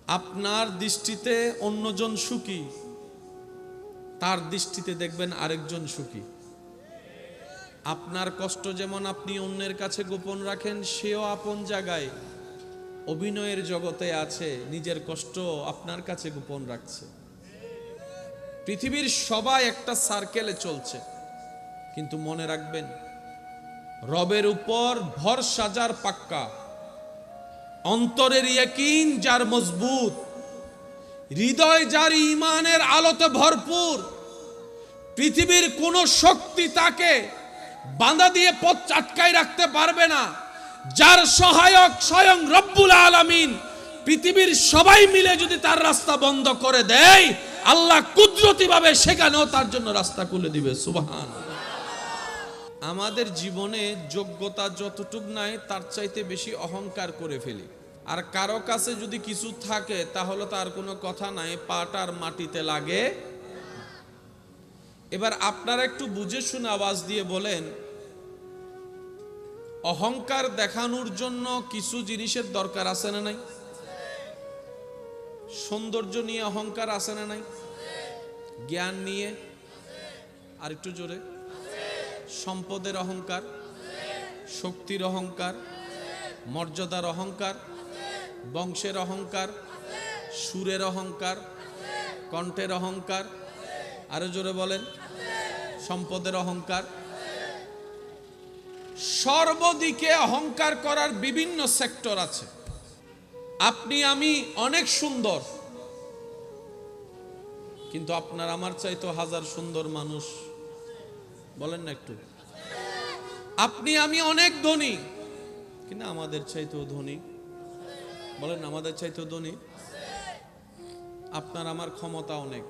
আপনার দৃষ্টিতে অন্যজন সুখী, তার দৃষ্টিতে দেখবেন আরেকজন সুখী। আপনার কষ্ট যেমন আপনি অন্যের কাছে গোপন রাখেন, সেও আপন জায়গায় অভিনয়ের জগতে আছে, নিজের কষ্ট আপনার কাছে গোপন রাখছে। পৃথিবীর সবাই একটা সার্কেলে চলছে, কিন্তু মনে রাখবেন রবের উপর ভরসা যার পাক্কা, অন্তরের ইয়াকিন যার মজবুত, হৃদয় যার ঈমানের আলোতে ভরপুর, পৃথিবীর কোন শক্তি তাকে বাঁধা দিয়ে পথ আটকায় রাখতে পারবে না। যার সহায়ক স্বয়ং রব্বুল আলামিন, পৃথিবীর সবাই মিলে যদি তার রাস্তা বন্ধ করে দেয়, আল্লাহ কুদরতি ভাবে সেখানেও তার জন্য রাস্তা খুলে দিবে। সুবহানাল্লাহ। আমাদের জীবনে যোগ্যতা যতটুক নাই, তার চাইতে বেশি অহংকার করে ফেলি। আর কারো কাছে যদি কিছু থাকে, তাহলে তার কোনো কথা নাই, পাটার মাটিতে লাগে। এবার আপনারা একটু বুঝে শুনে আওয়াজ দিয়ে বলেন, অহংকার দেখানোর জন্য কিছু জিনিসের দরকার আছে না নাই? সৌন্দর্য নিয়ে অহংকার আছে না নাই? জ্ঞান নিয়ে, আর একটু জোরে, সম্পদের অহংকার, শক্তির অহংকার, মর্যাদার অহংকার, বংশের অহংকার, সুরের অহংকার, কণ্ঠের অহংকার, আরো জোরে বলেন, সম্পদের অহংকার। সর্বদিকে অহংকার করার বিভিন্ন সেক্টর আছে। আপনি আমি অনেক সুন্দর, কিন্তু আপনার আমার চাইতো হাজার সুন্দর মানুষ, বলেন না একটু। আপনি আমি অনেক ধনী, কিন্তু আমাদের চাইতেও ধনী, বলেন আমাদের চাইতেও ধনী। আপনার আমার ক্ষমতা অনেক,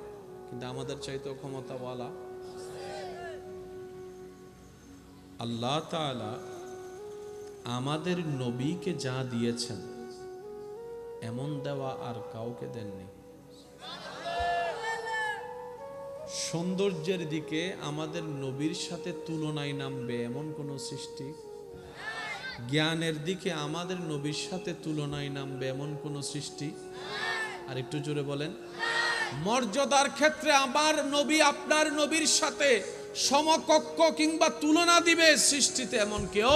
কিন্তু আমাদের চাইতেও ক্ষমতাওয়ালা। আল্লাহ তাআলা আমাদের নবীকে যা দিয়েছেন, এমন দেওয়া আর কাউকে দেননি। সৌন্দর্যের দিকে আমাদের নবীর সাথে তুলনায় নামবে এমন কোন সৃষ্টি, জ্ঞানের দিকে আমাদের নবীর সাথে তুলনায় নামবে এমন কোন সৃষ্টি, আর একটু জোরে বলেন, মর্যাদার ক্ষেত্রে আমার নবী আপনার নবীর সাথে সমকক্ষ কিংবা তুলনা দিবে সৃষ্টিতে এমন কেউ।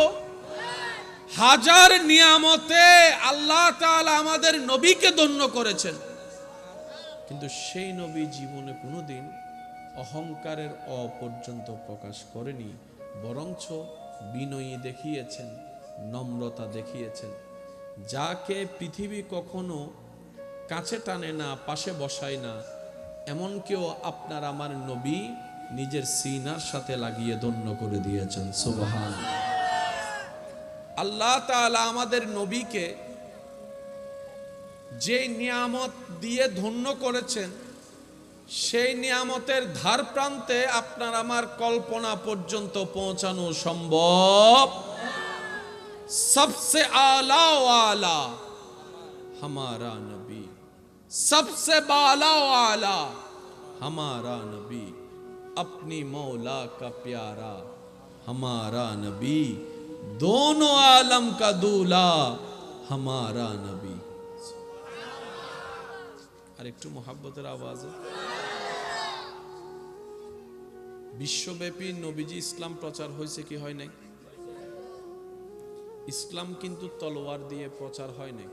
হাজার নিয়ামতে আল্লাহ তাআলা আমাদের নবীকে ধন্য করেছেন, কিন্তু সেই নবী জীবনে কোনোদিন অহংকারের পর্যন্ত প্রকাশ করেনি, বরঞ্চ বিনয়ী দেখিয়েছেন, নম্রতা দেখিয়েছেন। যাকে পৃথিবী কখনো কাছে টানে না, পাশে বসায় না, এমন কেউ আপনার আমার নবী নিজের সিনার সাথে লাগিয়ে ধন্য করে দিয়েছেন। সুবহানাল্লাহ। আল্লাহ তাআলা আমাদের নবীকে যে নিয়ামত দিয়ে ধন্য করেছেন, সেই নিয়ামতের ধার প্রান্তে আপনার আমার কল্পনা পর্যন্ত পৌঁছানো সম্ভব। সবসে আলা ওয়ালা हमारा नबी, सबसे बाला वाला हमारा नबी, अपनी मौला का प्यारा हमारा नबी, दोनों आलम का दूल्हा हमारा नबी। আর একটু মোহাব্বতের আওয়াজে। বিশ্বব্যাপী নবীজি ইসলাম প্রচার হয়েছে কি হয় নাই? ইসলাম কিন্তু তলোয়ার দিয়ে প্রচার হয় নাই।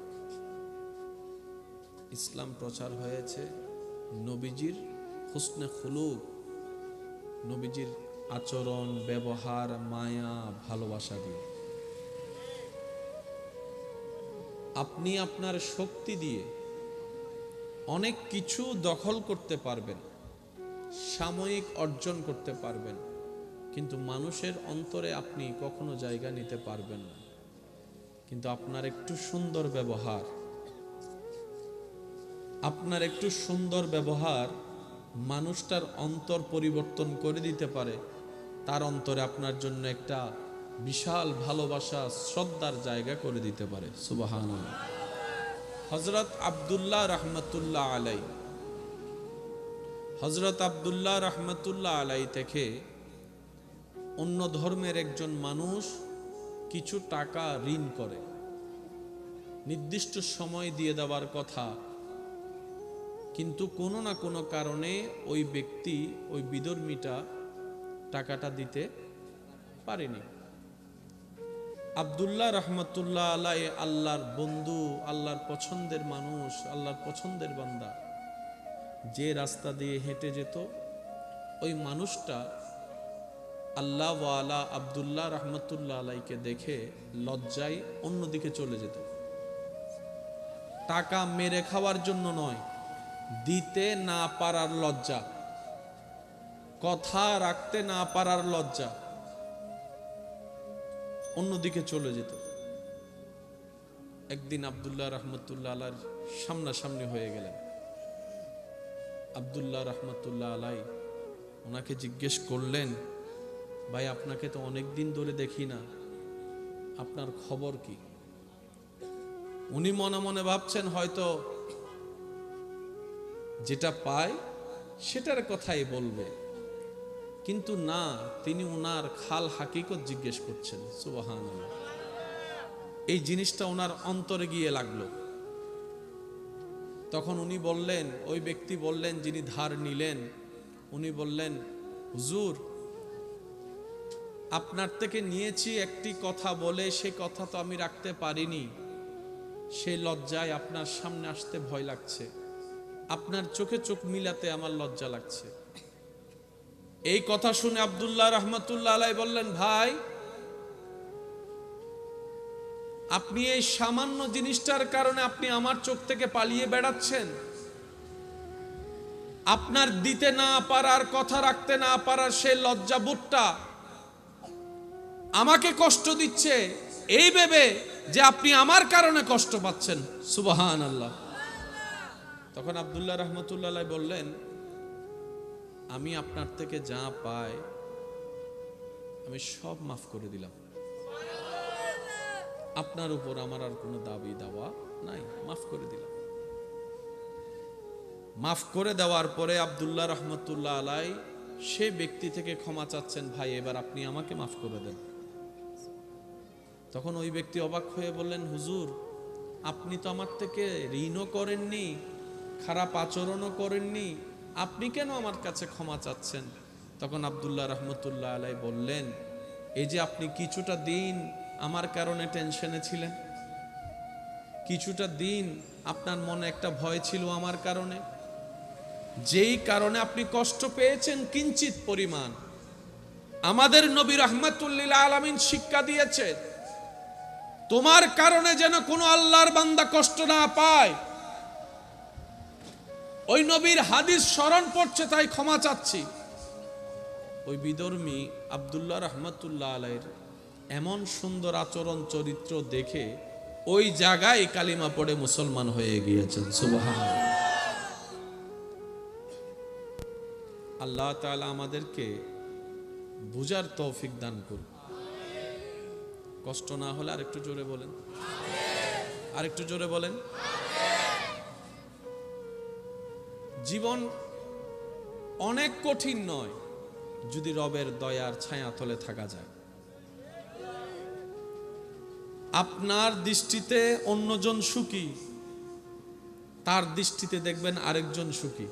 ইসলাম প্রচার হয়েছে নবীজির হুসনে খুলুক, নবীজির আচরণ, ব্যবহার, মায়া, ভালোবাসা দিয়ে। আপনি আপনার শক্তি দিয়ে অনেক কিছু দখল করতে পারবেন, সাময়িক অর্জন করতে পারবেন, কিন্তু মানুষের অন্তরে আপনি কখনো জায়গা নিতে পারবেন না। কিন্তু আপনার একটু সুন্দর ব্যবহার, আপনার একটু সুন্দর ব্যবহার মানুষটার অন্তর পরিবর্তন করে দিতে পারে, তার অন্তরে আপনার জন্য একটা বিশাল ভালোবাসা, শ্রদ্ধার জায়গা করে দিতে পারে। সুবহানাল্লাহ। হযরত আব্দুল্লাহ রহমতুল্লাহ আলাই, হযরত আব্দুল্লাহ রহমতুল্লাহ আলাই থেকে অন্য ধর্মের একজন মানুষ কিছু টাকা ঋণ করে, নির্দিষ্ট সময় দিয়ে দেওয়ার কথা, কিন্তু কোনো না কোনো কারণে ওই ব্যক্তি, ওই বিধর্মীটা টাকাটা দিতে পারেনি। আব্দুল্লাহ রহমতুল্লাহ আলাই, আল্লাহর বন্ধু, আল্লাহর পছন্দের মানুষ, আল্লাহর পছন্দের বান্দা, যে রাস্তা দিয়ে হেঁটে যেত ওই মানুষটা আল্লাহ ওয়ালা আব্দুল্লাহ রহমতুল্লাহ আলাইকে দেখে লজ্জায় অন্যদিকে চলে যেত। টাকা মেরে খাওয়ার জন্য নয়, দিতে না পারার লজ্জা, কথা রাখতে না পারার লজ্জা, অন্যদিকে চলে যেত। একদিন আব্দুল্লাহ রহমতুল্লাহ আলাইর সামনাসামনি হয়ে গেলেন। আব্দুল্লাহ রহমতুল্লাহ আলাই ওনাকে জিজ্ঞেস করলেন, ভাই আপনাকে তো অনেক দিন ধরে দেখি না, আপনার খবর কি? উনি মনে মনে ভাবছেন হয়তো যেটা পায় সেটার কথাই বলবে, কিন্তু না, তিনি উনার খাল হাকিকত জিজ্ঞেস করছেন। সুবহানাল্লাহ। এই জিনিসটা ওনার অন্তরে গিয়ে লাগলো। তখন উনি বললেন, ওই ব্যক্তি বললেন যিনি ধার নিলেন, উনি বললেন, হুজুর আপনার থেকে নিয়েছি একটি কথা বলে, সে কথা তো আমি রাখতে পারিনি, সেই লজ্জায় আপনার সামনে আসতে ভয় লাগছে, আপনার চোখে চোখ মিলাতে আমার লজ্জা লাগছে। এই কথা শুনে আব্দুল্লাহ রহমতুল্লাহ আলাই বললেন, ভাই আপনি এই সামান্য জিনিসটার কারণে আপনি আমার চোখ থেকে পালিয়ে বেড়াচ্ছেন? আপনার দিতে না পারার, কথা রাখতে না পারার সেই লজ্জাবোধটা আমাকে কষ্ট দিচ্ছে, এই ভেবে যে আপনি আমার কারণে কষ্ট পাচ্ছেন। সুবহানাল্লাহ। তখন আব্দুল্লাহ রহমতুল্লাহ আলাই বললেন, আমি আপনার থেকে যা পাই আমি সব মাফ করে দিলাম, আপনার উপর আমার আর কোনো দাবি দাওয়া নাই, মাফ করে দিলাম। মাফ করে দেওয়ার পরে আব্দুল্লাহ রহমতুল্লাহ আলাই সে ব্যক্তি থেকে ক্ষমা চাচ্ছেন, ভাই এবার আপনি আমাকে মাফ করে দেন। তখন ওই ব্যক্তি অবাক হয়ে বললেন, হুজুর আপনি তো আমার থেকে ঋণও করেননি, খারাপ আচরণও করেননি, আপনি কেন আমার কাছে ক্ষমা চাচ্ছেন? তখন আব্দুল্লাহ রহমতুল্লাহ আলাই বললেন, এই যে আপনি কিছুটা দিন আমার কারণে টেনশনে ছিলেন, কিছুটা দিন আপনার মনে একটা ভয় ছিল আমার কারণে, যেই কারণে আপনি কষ্ট পেয়েছেন কিঞ্চিত পরিমাণ, আমাদের নবী রাহমাতুল লিল আলামিন শিক্ষা দিয়েছে, তোমার কারণে যেন কোনো আল্লাহর বান্দা কষ্ট না পায়। ওই নবীর হাদিস স্মরণ পড়ছে তাই ক্ষমা চাচ্ছি। ওই বিধর্মী আব্দুল্লাহ রহমতুল্লাহ আলাইহির এমন সুন্দর আচরণ চরিত্র দেখে ওই জায়গায় কালিমা পড়ে মুসলমান হয়ে গিয়েছেন। সুবহানাল্লাহ। আল্লাহ তাআলা আমাদেরকে বুঝার তৌফিক দান করুন। কষ্ট না হলে আরেকটু জোরে বলেন, আরেকটু জোরে বলেন। জীবন অনেক কঠিন নয় যদি রবের দয়ার ছায়াতলে থাকা যায়। আপনার দৃষ্টিতে অন্যজন সুখী, তার দৃষ্টিতে দেখবেন আরেকজন সুখী।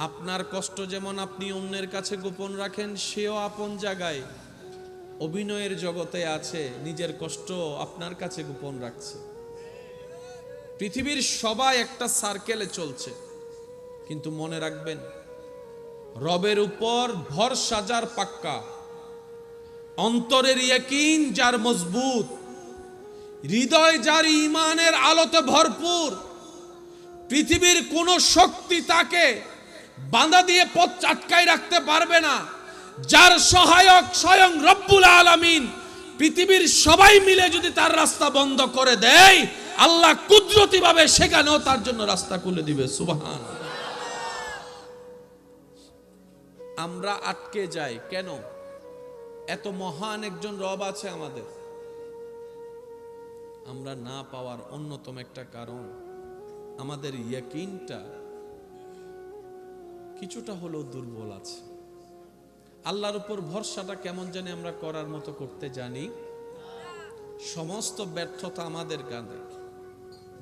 আপনার কষ্ট যেমন আপনি অন্যের কাছে গোপন রাখেন, সেও আপন জায়গায় অভিনয়ের জগতে আছে, নিজের কষ্ট আপনার কাছে গোপন রাখছে। পৃথিবীর সবাই একটা সার্কেলে চলছে, কিন্তু মনে রাখবেন রবের উপর ভরসা যার পাক্কা, অন্তরের ইয়াকিন যার মজবুত, হৃদয় যার ঈমানের আলোতে ভরপুর, পৃথিবীর কোন শক্তি তাকে বাঁধা দিয়ে পথ আটকায় রাখতে পারবে না। যার সহায়ক স্বয়ং রব্বুল আলামিন, পৃথিবীর সবাই মিলে যদি তার রাস্তা বন্ধ করে দেয়, আল্লাহ কুদরতি ভাবে সেখানেও তার জন্য রাস্তা খুলে দিবে। সুবহানাল্লাহ। আমরা আটকে যাই কেন? এত মহান একজন রব আছে আমাদের, আমরা না পাওয়ার অন্যতম একটা কারণ আমাদের ইয়াকিনটা কিছুটা হলেও দুর্বল আছে। আল্লাহর উপর ভরসাটা কেমন জানি আমরা করার মতো করতে জানি। সমস্ত ব্যর্থতা আমাদের কাঁধে,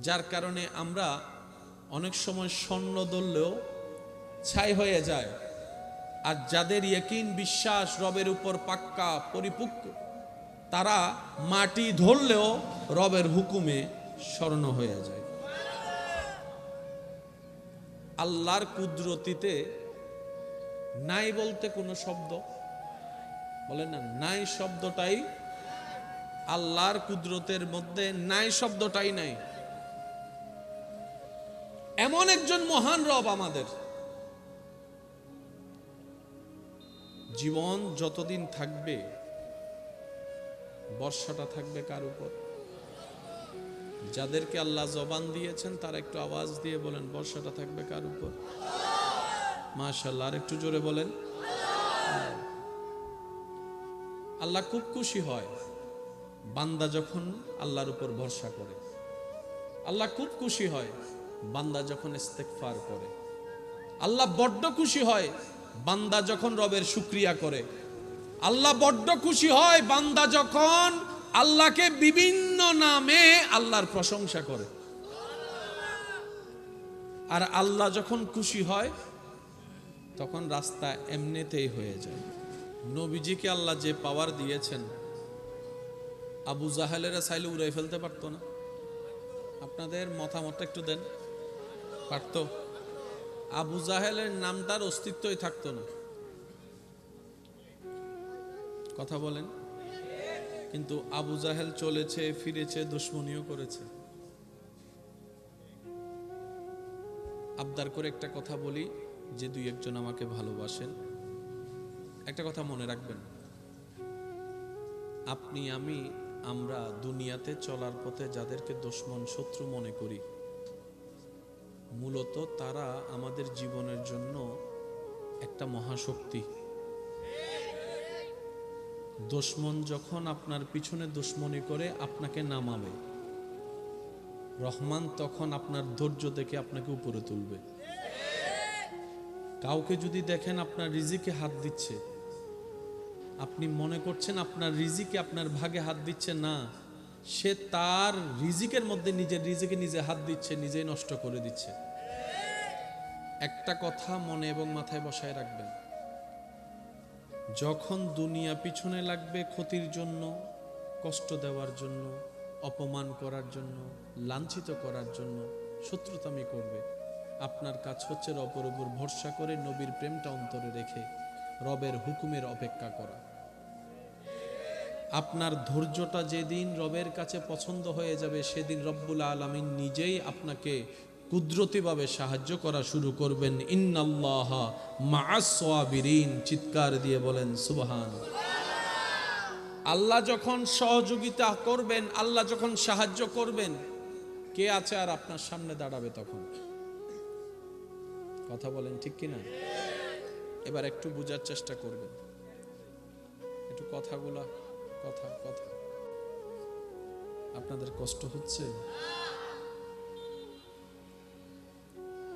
যার কারণে আমরা অনেক সময় স্বর্ণ ধরলেও ছাই হয়ে যায়, আর যাদের ইয়াকিন বিশ্বাস রবের উপর পাক্কা পরিপক্ক, তারা মাটি ধরলেও রবের হুকুমে স্বর্ণ হয়ে যায়। আল্লাহর কুদরতিতে নাই বলতে কোনো শব্দ বলেন না, নাই শব্দটাই আল্লাহর কুদরতের মধ্যে নাই শব্দটাই নাই। এমন একজন মহান রব আমাদের। জীবন যতদিন থাকবে বর্ষাটা থাকবে কার উপর? যাদেরকে আল্লাহ জবান দিয়েছেন তারা একটু আওয়াজ দিয়ে বলেন, বর্ষাটা থাকবে কার উপর? মাশাআল্লাহ, আর একটু জোরে বলেন। আল্লাহ খুব খুশি হয় বান্দা যখন আল্লাহর উপর ভরসা করে। আল্লাহ খুব খুশি হয় বান্দা যখন ইস্তেগফার করে। আল্লাহ বড্ড খুশি হয় বান্দা যখন রবের শুকরিয়া করে। আল্লাহ বড্ড খুশি হয় বান্দা যখন আল্লাহকে বিভিন্ন নামে আল্লাহর প্রশংসা করে। আর আল্লাহ যখন খুশি হয় তখন রাস্তা এমনিতেই হয়ে যায়। নবীজিকে আল্লাহ যে পাওয়ার দিয়েছেন, আবু জাহেলেরা চাইলে উড়াই ফেলতে পারতো না? আপনাদের মতামতটা একটু দেন। পারতো? আবু জাহেলের নামটার অস্তিত্বই থাকতো না। কথা বলেন। কিন্তু আবু জাহেল চলেছে ফিরেছে, দুশ্মনীও করেছে। আবদার করে একটা কথা বলি, যে দুই একজন আমাকে ভালোবাসেন, একটা কথা মনে রাখবেন, আপনি আমি আমরা দুনিয়াতে চলার পথে যাদেরকে দুশমন শত্রু মনে করি, মূলত তারা আমাদের জীবনের জন্য একটা মহাশক্তি। দুশমন যখন আপনার পিছনে দুশমনি করে আপনাকে নামাবে, রহমান তখন আপনার ধৈর্য দেখে আপনাকে উপরে তুলবে। কাউকে যদি দেখেন আপনার রিজিকে হাত দিচ্ছে, আপনি মনে করছেন আপনার রিজিকে আপনার ভাগে হাত দিচ্ছে, না, সে তার রিজিকের মধ্যে নিজের রিজিকে নিজে হাত দিচ্ছে, নিজেই নষ্ট করে দিচ্ছে। একটা কথা মনে এবং মাথায় বসায় রাখবেন, যখন দুনিয়া পিছনে লাগবে ক্ষতির জন্য, কষ্ট দেওয়ার জন্য, অপমান করার জন্য, লাঞ্ছিত করার জন্য, শত্রুতামি করবে, আপনার কাজ হচ্ছে রবের উপর ভরসা করে নবীর প্রেমটা অন্তরে রেখে রবের হুকুমের অপেক্ষা করা। আপনার ধৈর্যটা যেদিন রবের কাছে পছন্দ হয়ে যাবে, সেদিন রব্বুল আলামিন নিজেই আপনাকে কুদরতিভাবে সাহায্য করা শুরু করবেন। ইন্নাল্লাহা মাআস সাবিরিন, চিৎকার দিয়ে বলেন সুবহান। আল্লাহ যখন সহযোগিতা করবেন, আল্লাহ যখন সাহায্য করবেন, কে আছে আর আপনার সামনে দাঁড়াবে তখন? কথা বলেন ঠিক কিনা? এবার একটু বোঝার চেষ্টা করবেন, একটু কথাগুলা কথা আপনাদের কষ্ট হচ্ছে?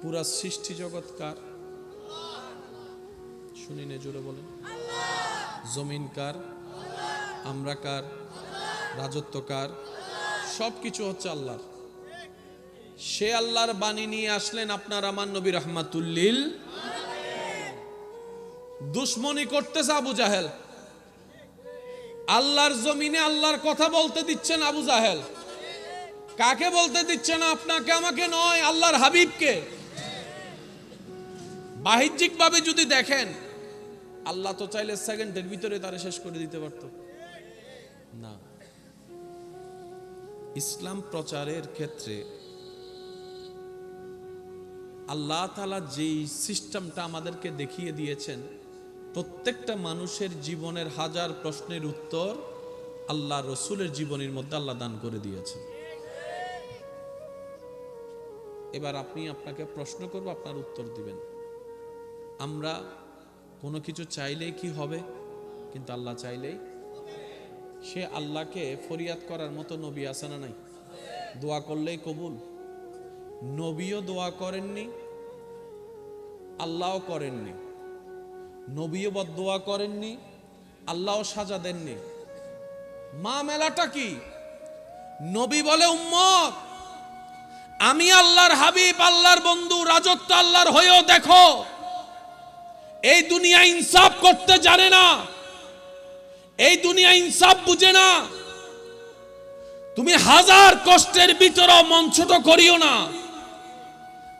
পুরা সৃষ্টি জগৎ কার? শুনি নে, জোরে বলেন। জমিন কার? আমরা কার? রাজত্ব কার? সবকিছু হচ্ছে আল্লাহর। সে আল্লাহর বাণী নিয়ে আসলেন আপনার আমার নবী রাহমাতুল লিল। দুশ্মনী করতেছে আবু জাহেল, আল্লাহর জমিনে আল্লাহর কথা বলতে দিচ্ছেন আবু জাহেল। কাকে বলতে দিচ্ছে না? আপনাকে আমাকে নয়, আল্লাহর হাবিবকে। বাহ্যিক ভাবে যদি দেখেন, আল্লাহ তো চাইলে সেকেন্ডের ভিতরে তারে শেষ করে দিতে পারত না। ইসলাম প্রচারের ক্ষেত্রে আল্লাহ তাআলা যেই সিস্টেমটা আমাদেরকে দেখিয়ে দিয়েছেন, প্রত্যেকটা মানুষের জীবনের হাজার প্রশ্নের উত্তর আল্লাহ রসুলের জীবনের মধ্যে আল্লাহ দান করে দিয়েছেন। এবার আপনাকে প্রশ্ন করব, আপনার উত্তর দিবেন। আমরা কোনো কিছু চাইলেই কি হবে? কিন্তু আল্লাহ চাইলেই, সে আল্লাহকে ফরিয়াদ করার মতো নবী আছে না নাই? দোয়া করলেই কবুল। নবীও দোয়া করেননি, আল্লাহও করেননি। নবীও বদদোয়া করেননি, আল্লাহও সাজা দেননি। মা মেলাটা কি? নবী বলে উম্মত আমি আল্লাহর হাবিব, আল্লাহর বন্ধু, রাজত্ব আল্লাহর হয়েও দেখো এই দুনিয়া ইনসাফ করতে জানে না, এই দুনিয়া ইনসাফ বুঝে না। তুমি হাজার কষ্টের ভিতরেও মন ছোট করিও না।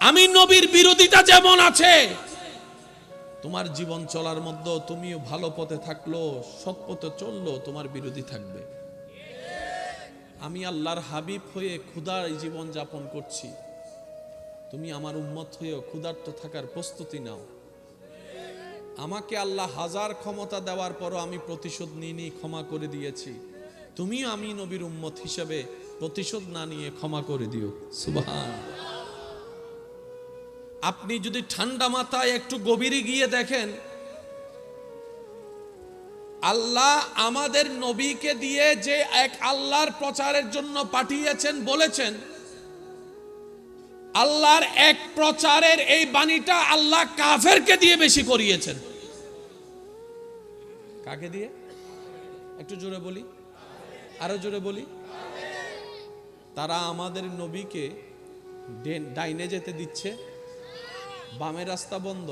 আমি নবীর বিরোধিতা যেমন আছে, তোমার জীবন চলার মধ্যে তুমিও ভালো পথে থাকলো, সৎ পথে চললো, তোমার বিরোধী থাকবে। আমি আল্লাহর হাবিব হয়ে ক্ষুধার জীবন যাপন করছি, তুমি আমার উম্মত হয়েও ক্ষুধার্ত থাকার প্রস্তুতি নাও। আমাকে আল্লাহ হাজার ক্ষমতা দেওয়ার পরও আমি প্রতিশোধ নিইনি, ক্ষমা করে দিয়েছি। তুমিও আমি নবীর উম্মত হিসেবে প্রতিশোধ না নিয়ে ক্ষমা করে দিও। সুবহান। আপনি যদি ঠান্ডা মাথায় একটু গভীরে গিয়ে দেখেন, আল্লাহ আমাদের নবীকে দিয়ে যে এক আল্লাহর প্রচারের জন্য পাঠিয়েছেন, বলেছেন আল্লাহর এক প্রচারের এই বাণীটা আল্লাহ কাফেরকে দিয়ে বেশি করিয়েছেন। কাকে দিয়ে? একটু জোরে বলি, আরো জোরে বলি। তারা আমাদের নবীকে ডাইনে যেতে দিচ্ছে, বামের রাস্তা বন্ধ,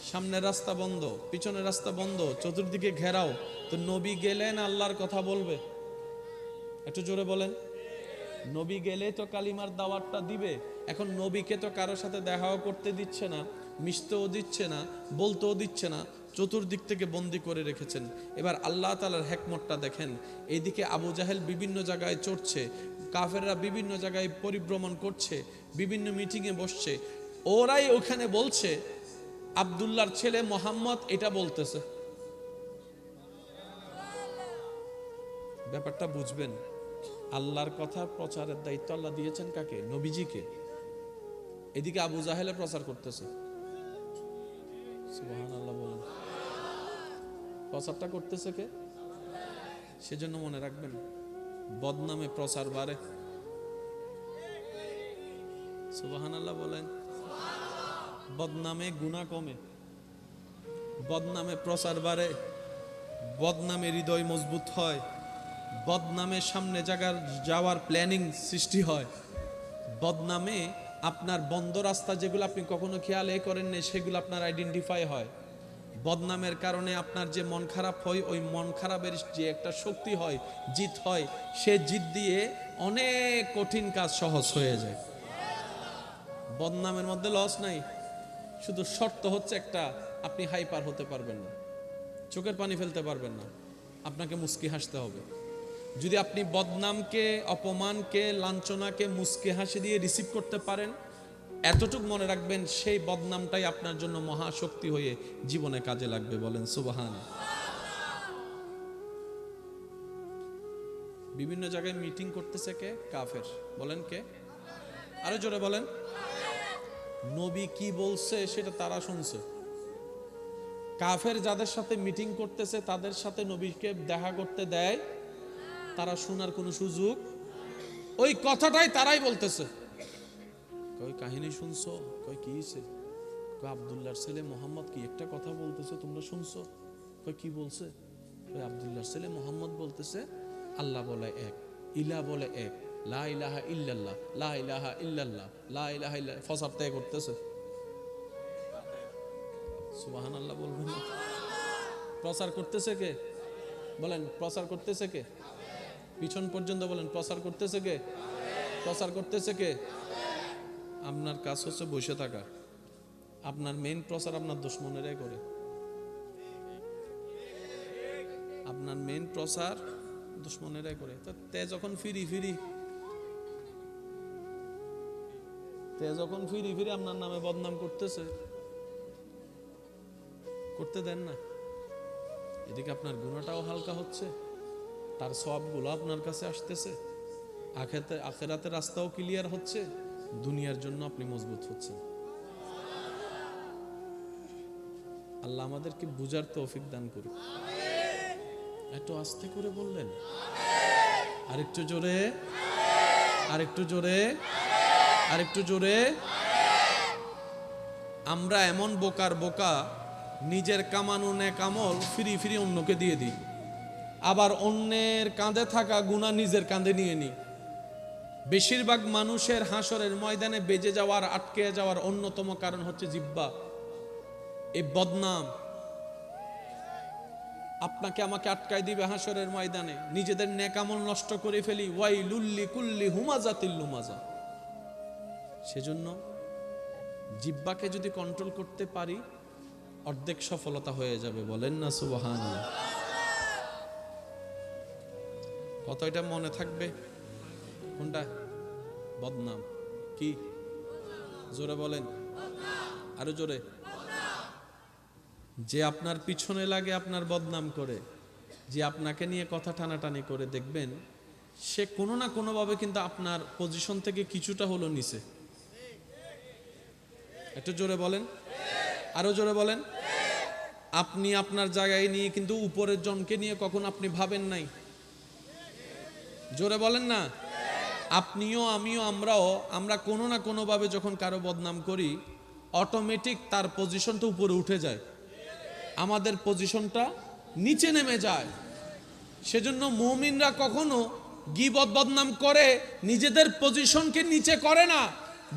সামনের রাস্তা বন্ধ, পিছনের রাস্তা বন্ধ, চতুর্দিকে ঘেরাও। তো নবী গেলেন আল্লাহর কথা বলবে? একটু জোরে বলেন। নবী গেলে তো কালিমার দাওয়াতটা দিবে। এখন নবীকে তো কারোর সাথে দেখাও করতে দিচ্ছে না, মিশতেও দিচ্ছে না, বলতেও দিচ্ছে না, চতুর্দিক থেকে বন্দি করে রেখেছেন। এবার আল্লাহ তাআলার হিকমতটা দেখেন। এইদিকে আবু জাহেল বিভিন্ন জায়গায় চড়ছে, কাফেররা বিভিন্ন জায়গায় পরিভ্রমণ করছে, বিভিন্ন মিটিংয়ে বসছে। ওরাই ওখানে বলছে আব্দুল্লাহর ছেলে মোহাম্মদ এটা বলতেছে। ব্যাপারটা বুঝবেন। আল্লাহর কথা প্রচারের দায়িত্ব আল্লাহ দিয়েছেন কাকে? নবীজিকে। এদিকে আবু জাহেলে প্রচার করতেছে। সুবহানাল্লাহ বলেন। প্রচারটা করতেছে কে? সেজন্য মনে রাখবেন, বদনামে প্রচার বাড়ে। সুবহানাল্লাহ বলেন। বদনামে গুনাহ কমে, বদনামে প্রচার বাড়ে, বদনামে হৃদয় মজবুত হয়, বদনামে সামনে যাওয়ার প্ল্যানিং সৃষ্টি হয়, বদনামে আপনার বন্ধ রাস্তা যেগুলো আপনি কখনো খেয়াল করেন না সেগুলো আপনার আইডেন্টিফাই হয়। বদনামের কারণে আপনার যে মন খারাপ হয়, ওই মন খারাপের যে একটা শক্তি হয়, জিত হয়, সে জিত দিয়ে অনেক কঠিন কাজ সহজ হয়ে যায়। বদনামের মধ্যে লস নাই, শুধু শর্ত হচ্ছে একটা, আপনি হাইপার হতে পারবেন না, চোখের পানি ফেলতে পারবেন না, আপনাকে মুস্কি হাসতে হবে। যদি আপনি বদনামকে, অপমানকে, লাঞ্ছনাকে মুস্কি হাসি দিয়ে রিসিভ করতে পারেন, এতটুক মনে রাখবেন, সেই বদনামটাই আপনার জন্য মহাশক্তি হয়ে জীবনে কাজে লাগবে। বলেন সুবহান। বিভিন্ন জায়গায় মিটিং করতেছে কে? কাফের। বলেন কে? আরো জোরে বলেন। নবী কি বলছে সেটা তারা শুনছে। কাফের যাদের সাথে মিটিং করতেছে তাদের সাথে নবীকে দেখা করতে দেয়, তারা শোনার কোনো সুযোগ, ওই কথাটাই তারাই বলতেছে। কই কাহিনী শুনছো? কই কি হইছে? কই আব্দুল্লাহর ছেলে মোহাম্মদ কি একটা কথা বলতেছে, তোমরা শুনছো? কই কি বলছে? কই আব্দুল্লাহর ছেলে মোহাম্মদ বলতেছে আল্লাহ বলে এক, ইলা বলে এক, লা ইলাহা ইল্লাল্লাহ, লা ইলাহা ইল্লাল্লাহ, লা ইলাহা ইল্লাল্লাহ। ফসার ত্যাগ করতেছে। সুবহানাল্লাহ বলবেন না? প্রচার করতেছে কে? বলেন প্রচার করতেছে কে? পিছন পর্যন্ত বলেন প্রচার করতেছে কে? প্রচার করতেছে কে? আপনার কাজ হচ্ছে বসে থাকা। আপনার মেইন প্রচার আপনার দুশমনেরাই করে। আপনার মেইন প্রচার দুশমনেরাই করে। তো তে যখন ফিরি আপনার নামে বদনাম করতেছে, করতে দেন না। এদিকে আপনার গুনাহটাও হালকা হচ্ছে, তার সওয়াবগুলো আপনার কাছে আসতেছে, আখিরাতের রাস্তাও ক্লিয়ার হচ্ছে, দুনিয়ার জন্য আপনি মজবুত হচ্ছেন। আল্লাহ আমাদেরকে বুঝার তৌফিক দান করুন। একটু আস্তে করে বললেন, আরেকটু জোরে, আরেকটু জোরে, আরেকটু জোরে। আমরা এমন বোকার বোকা, নিজের কামানো নেক আমল ফিরি অন্যকে দিয়ে দিই, আবার অন্যের কাঁধে থাকা গুনাহ নিজের কাঁধে নিয়ে নিই। বেশিরভাগ মানুষের হাসরের ময়দানে বেজে যাওয়ার, আটকে যাওয়ার অন্যতম কারণ হচ্ছে জিহ্বা। এই বদনাম আপনাকে আমাকে আটকায় দিবে হাসরের ময়দানে। নিজেদের নেকামল নষ্ট করে ফেলি, ওয়াইলুল্লি কুল্লি হুমাজাতিল লুমাজা। সেজন্য জিহ্বাকে যদি কন্ট্রোল করতে পারি, অর্ধেক সফলতা হয়ে যাবে। বলেন না সুবহানাল্লাহ। কত এটা মনে থাকবে? কোনটা? বদনাম। কি? জোরে বলেন, আরো জোরে। যে আপনার পিছনে লাগে আপনার বদনাম করে, যে আপনাকে নিয়ে কথা টানাটানি করে, দেখবেন সে কোনো না কোনো ভাবে কিন্তু আপনার পজিশন থেকে কিছুটা হলো নিচে। একটু জোরে বলেন, আরো জোরে বলেন। আপনি আপনার জায়গায় নিয়ে কিন্তু উপরের জনকে নিয়ে কখন আপনি ভাবেন নাই? জোরে বলেন না। আপনিও আমিও আমরা কোনো না কোনো ভাবে যখন কারো বদনাম করি, অটোমেটিক তার পজিশনটা উপরে উঠে যায়, আমাদের পজিশনটা নিচে নেমে যায়। সেজন্য মুমিনরা কখনো গীবত বদনাম করে নিজেদের পজিশনকে নিচে করে না,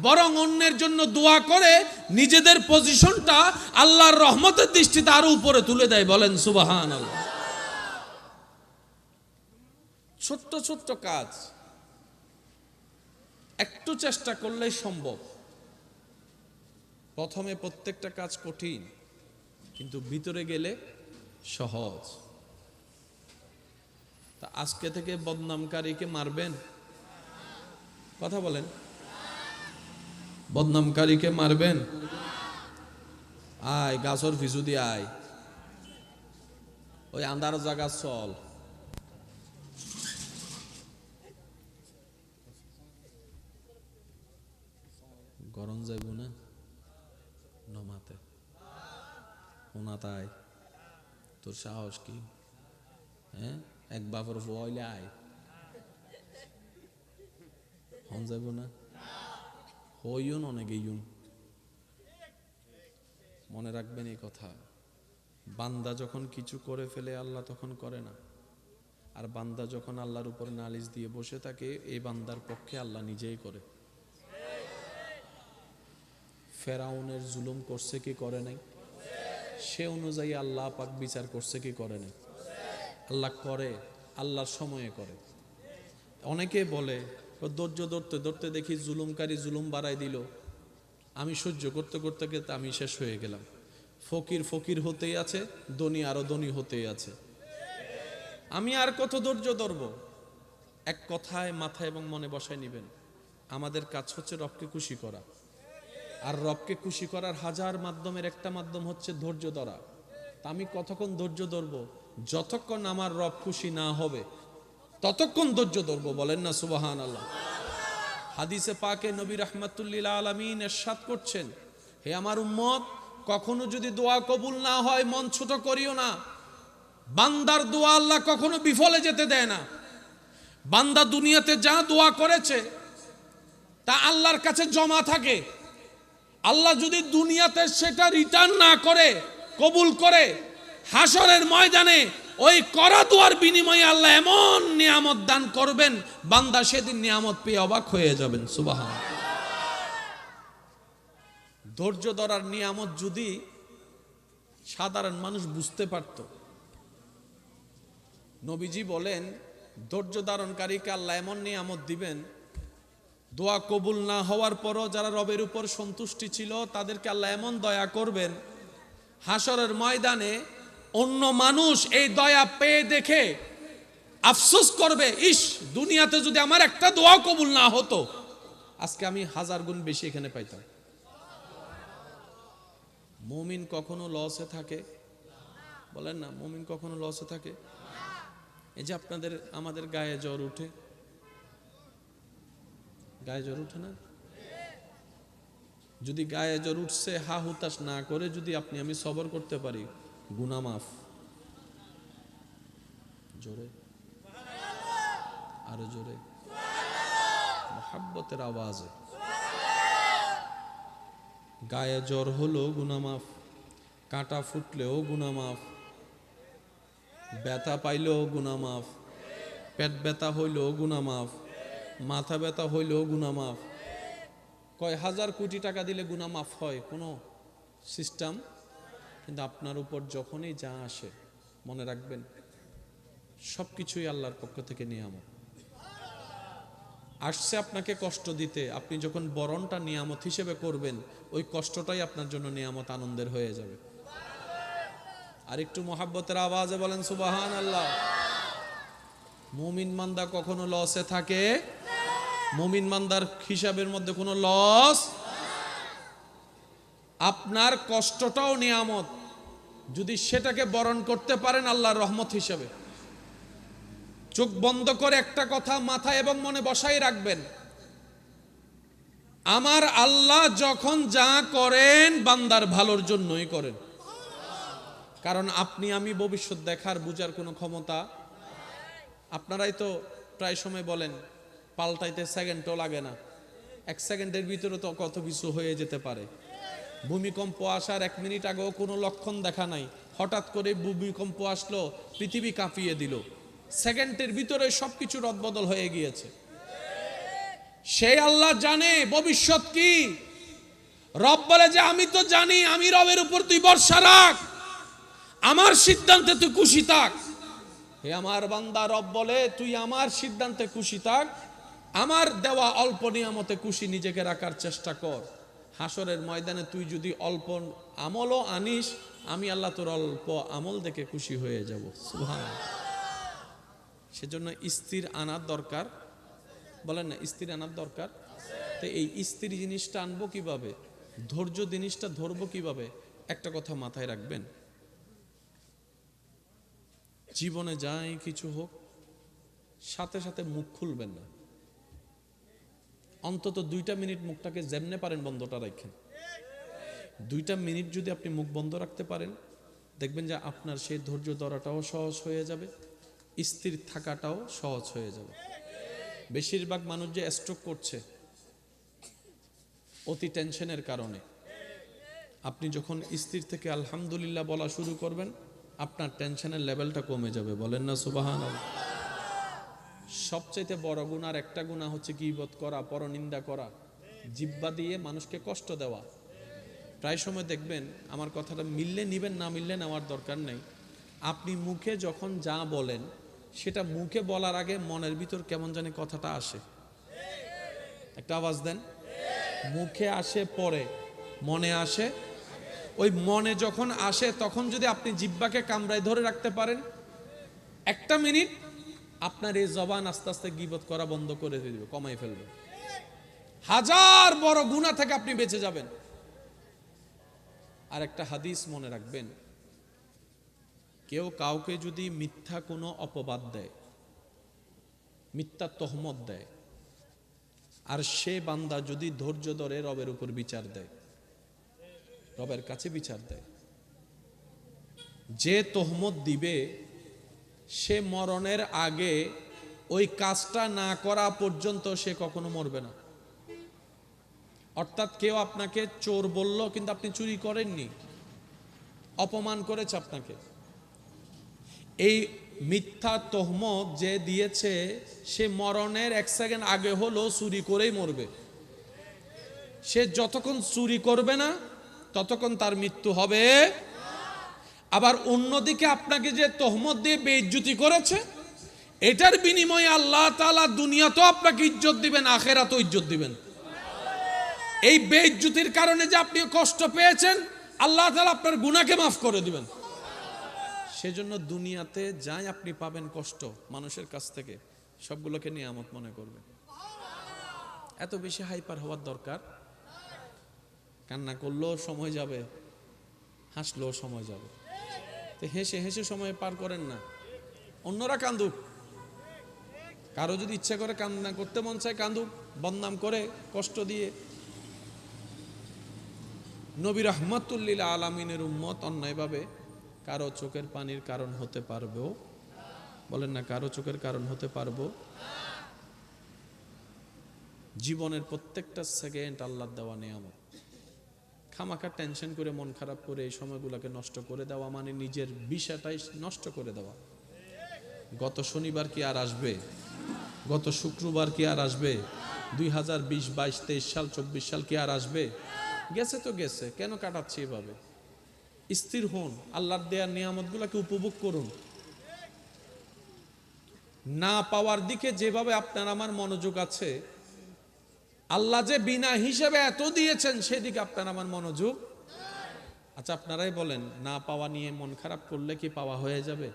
বরং অন্যের জন্য দোয়া করে নিজেদের পজিশনটা আল্লাহর রহমতের দৃষ্টিতে আরো উপরে তুলে দেয়। বলেন সুবহানাল্লাহ। ছোট্ট ছোট্ট কাজ একটু চেষ্টা করলেই সম্ভব। প্রথমে প্রত্যেকটা কাজ কঠিন, কিন্তু ভিতরে গেলে সহজ। তা আজকে থেকে বদনামকারীকে মারবেন? কথা বলেন। বদনামকারীকে মারবেন? আয় গাছর ভিজু দিয়ে আয়, ওই আন্ধার জায়গা চল। গরম যাইব না নমাতে ওনাতাই, তোর সাহস কি? হ্যাঁ, এক বাপর বইলে আয়, হন যাইব না। হইউন অনেক ইউন। মনে রাখবেন এই কথা, বান্দা যখন কিছু করে ফেলে আল্লাহ তখন করে না, আর বান্দা যখন আল্লাহর উপর নালিশ দিয়ে বসে থাকে, এই বান্দার পক্ষে আল্লাহ নিজেই করে। ফেরাউনের জুলুম করছে কি করে নাই? সে অনুযায়ী আল্লাহ পাক বিচার করছে কি করে নাই? আল্লাহ করে, আল্লাহর সময়ে করে। অনেকে বলে ধৈর্য ধরতে ধরতে দেখি জুলুমকারী জুলুম বাড়াই দিল, আমি সহ্য করতে করতে করতে আমি শেষ হয়ে গেলাম। ফকির ফকির হতেই আছে, ধনী আরো ধনী হতেই আছে, আমি আর কত ধৈর্য ধরব? এক কথায় মাথায় এবং মনে বসায় নিবেন, আমাদের কাজ হচ্ছে রবকে খুশি করা। আর রবকে খুশি করার হাজার মাধ্যমের একটা মাধ্যম হচ্ছে ধৈর্য ধরা। তা আমি কতক্ষণ ধৈর্য ধরবো? যতক্ষণ আমার রব খুশি না হবে ততক্ষণ ধৈর্য ধরবো। বলেন না সুবহানাল্লাহ। হাদিসে পাকে নবী রাহমাতুল্লিল আলামিন ইরশাদ করছেন, হে আমার উম্মত, কখনো যদি দোয়া কবুল না হয় মন ছোট করিও না। বান্দার দোয়া আল্লাহ কখনো বিফলে যেতে দেয় না। বান্দা দুনিয়াতে যা দোয়া করেছে তা আল্লাহর কাছে জমা থাকে। আল্লাহ যদি দুনিয়াতে সেটা রিটার্ন না করে, কবুল করে, হাসরের ময়দানে ওই করা দোয়ার বিনিময়ে আল্লাহ এমন নিয়ামত দান করবেন, বান্দা সেদিন নিয়ামত পেয়ে অবাক হয়ে যাবেন। সুবহানাল্লাহ। ধৈর্য ধরার নিয়ামত যদি সাধারণ মানুষ বুঝতে পারত, নবীজি বলেন ধৈর্য ধারণকারীকে আল্লাহ এমন নিয়ামত দিবেন, দোয়া কবুল না হওয়ার পরও যারা রবের উপর সন্তুষ্টি ছিল তাদেরকে আল্লাহ এমন দয়া করবেন, হাসরের ময়দানে অন্য মানুষ এই দয়া পেয়ে দেখে আফসোস করবে, ইস দুনিয়াতে যদি আমার একটা দোয়া কবুল না হতো, আজকে আমি 1000 গুণ বেশি এখানে পাইতাম। মুমিন কখনো লসে থাকে? বলেন না, মুমিন কখনো লসে থাকে? এই যে আপনাদের আমাদের গায়ে জ্বর উঠে, গায়ে জ্বর উঠে না? যদি গায়ে জ্বর উঠছে হা হুতাশ না করে যদি আপনি আমি সবর করতে পারি, গুনাহ মাফ। জোরে, আরো জোরে, মোহাব্বতের আওয়াজে। গায়ে জ্বর হলো গুনাহ মাফ, কাঁটা ফুটলেও গুনাহ মাফ, ব্যথা পাইলেও গুনাহ মাফ, পেট ব্যথা হইলেও গুনাহ মাফ, মাথা ব্যথা হইলেও গুনাহ মাফ, কয় হাজার কোটি টাকা দিলে গুনাহ মাফ হয় কোনো সিস্টেম, কিন্তু আপনার উপর যখনই যা আসে মনে রাখবেন সব কিছুই আল্লাহর পক্ষ থেকে নিয়ামত। আসছে আপনাকে কষ্ট দিতে, আপনি যখন বরণটা নিয়ামত হিসেবে করবেন ওই কষ্টটাই আপনার জন্য নিয়ামত, আনন্দের হয়ে যাবে। আর একটু মোহাব্বতের আওয়াজে বলেন সুবহানাল্লাহ। মুমিন বান্দা কখনো লসে থাকে? মুমিন বান্দার হিসাবের মধ্যে কোনো লস। আপনার কষ্টটাও নিয়ামত, যদি সেটাকে বরণ করতে পারেন আল্লাহর রহমত হিসাবে। চোখ বন্ধ করে একটা কথা মাথায় এবং মনে বসাই রাখবেন, আমার আল্লাহ যখন যা করেন বান্দার ভালোর জন্যই করেন। কারণ আপনি আমি ভবিষ্যৎ দেখার বুঝার কোনো ক্ষমতা, আপনারাই তো প্রায় সময় বলেন পাল্টাইতে সেকেন্ডও লাগে না, 1 সেকেন্ডের ভিতরে তো কত কিছু হয়ে যেতে পারে। ভূমিকম্প আসার 1 মিনিট আগেও কোনো লক্ষণ দেখা নাই, হঠাৎ করে ভূমিকম্প আসলো, পৃথিবী কাঁপিয়ে দিল, সেকেন্ডের ভিতরে সবকিছু রদবদল হয়ে গিয়েছে। সেই আল্লাহ জানে ভবিষ্যৎ কি। রব বলে যে আমি তো জানি, আমি রবের উপর তুই ভরসা রাখ, আমার সিদ্ধান্তে তুই খুশি থাক। হে আমার বান্দা, রব বলে তুই আমার সিদ্ধান্তে খুশি থাক, আমার দেওয়া অল্প নিয়ামতে খুশি নিজেকে রাখার চেষ্টা কর। হাসরের ময়দানে তুই যদি অল্প আমলও আনিস, আমি আল্লাহ তোর অল্প আমল দেখে খুশি হয়ে যাব। সুবহানাল্লাহ। সেজন্য স্থির আনার দরকার, বলেন না স্থির আনার দরকার। তো এই স্থির জিনিসটা আনবো কিভাবে, ধৈর্য জিনিসটা ধরবো কিভাবে? একটা কথা মাথায় রাখবেন, জীবনে যাই কিছু হোক সাথে সাথে মুখ খুলবেন না। অন্তত 2টা মিনিট মুখটাকে যেমনে পারেন বন্ধটা রাখেন। 2টা মিনিট যদি আপনি মুখ বন্ধ রাখতে পারেন, দেখবেন যে আপনার সেই ধৈর্য ধরাটাও সহজ হয়ে যাবে, স্থির থাকাটাও সহজ হয়ে যাবে। বেশিরভাগ মানুষ যে স্ট্রোক করছে অতি টেনশনের কারণে। আপনি যখন স্থির থেকে আলহামদুলিল্লাহ বলা শুরু করবেন, আপনার টেনশনের লেভেলটা কমে যাবে। বলেন না সুবহানাল্লাহ। সবচেয়ে বড় গুনার একটা গুনাহ হচ্ছে গীবত করা, পরনিন্দা করা, জিহ্বা দিয়ে মানুষকে কষ্ট দেওয়া। প্রায় সময় দেখবেন, আমার কথাটা মিললে নিবেন, না মিললে নেওয়ার দরকার নেই, আপনি মুখে যখন যা বলেন সেটা মুখে বলার আগে মনের ভিতর কেমন জানি কথাটা আসে। একটা আওয়াজ দেন। মুখে আসে পরে, মনে আসে। ওই মনে যখন আসে তখন যদি আপনি জিহ্বাকে কামড়ায় ধরে রাখতে পারেন 1টা মিনিট, আপনার এই জবান আস্তে আস্তে গীবত করা বন্ধ করে দিবে, কমাই ফেলবে। হাজার বড় গুনাহ থেকে আপনি বেঁচে যাবেন। আর একটা হাদিস মনে রাখবেন, কেউ কাউকে যদি মিথ্যা কোনো অপবাদ দেয়, মিথ্যা তহমত দেয়, আর সে বান্দা যদি ধৈর্য ধরে রবের উপর বিচার দেয়, রবের কাছে বিচার দেয়, যে তহমত দিবে সে মরণের আগে ওই কাজটা না করা পর্যন্ত সে কখনো মরবে না। অর্থাৎ কেউ আপনাকে চোর বলল কিন্তু আপনি চুরি করেননি, অপমান করেছে আপনাকে, এই মিথ্যা তহমত যে দিয়েছে সে মরণের 1 সেকেন্ড আগে হলো চুরি করেই মরবে। সে যতক্ষণ চুরি করবে না ততক্ষণ তার মৃত্যু হবে। আবার অন্যদিকে আপনাকে যে তহমত দিয়ে বেইজ্জতি করেছে, এটার বিনিময়ে আল্লাহ তাআলা দুনিয়াতেও আপনাকে ইজ্জত দিবেন, আখিরাতেও ইজ্জত দিবেন। এই বেইজ্জতির কারণে যে আপনি কষ্ট পেয়েছেন, আল্লাহ তাআলা আপনার গুনাহকে মাফ করে দিবেন। সেজন্য দুনিয়াতে যাই আপনি পাবেন কষ্ট মানুষের কাছ থেকে, সবগুলোকে নিয়ামত মনে করবেন। এত বেশি হাইপার হওয়ার দরকার। কান্না করলেও সময় যাবে, হাসলেও সময় যাবে। তো হেসে হেসে সময় পার করেন না, অন্যরা কান্দুক। কারো যদি ইচ্ছা করে কান্না করতে মন চায় কান্দুক, বদনাম করে কষ্ট দিয়ে। নবী রাহমাতুল লিল আলামিনের উম্মত অন্যায়ভাবে কারো চোখের পানির কারণ হতে পারবো? বলেন না, কারো চোখের কারণ হতে পারবো? জীবনের প্রত্যেকটা সেকেন্ড আল্লাহর দেওয়া নিয়ামত। খামাখা টেনশন করে মন খারাপ করে এই সময়গুলোকে নষ্ট করে দেওয়া মানে নিজের বিষয়টাই নষ্ট করে দেওয়া। গত শনিবার কি আর আসবে? গত শুক্রবার কি আর আসবে? 2020, 22, 23 সাল, 24 সাল কি আর আসবে? গেছে তো গেছে, কেন কাটাচ্ছি এভাবে? স্থির হন, আল্লাহর দেয়ার নিয়ামতগুলোকে উপভোগ করুন। না পাওয়ার দিকে যেভাবে আপনার আমার মনোযোগ আছে, আল্লাহ যে বিনা হিসেবে এত দিয়েছেন সেদিকে আপনার আমার মনোযোগ। আচ্ছা আপনারাই বলেন, না পাওয়া নিয়ে মন খারাপ করলে কি পাওয়া হয়ে যাবে?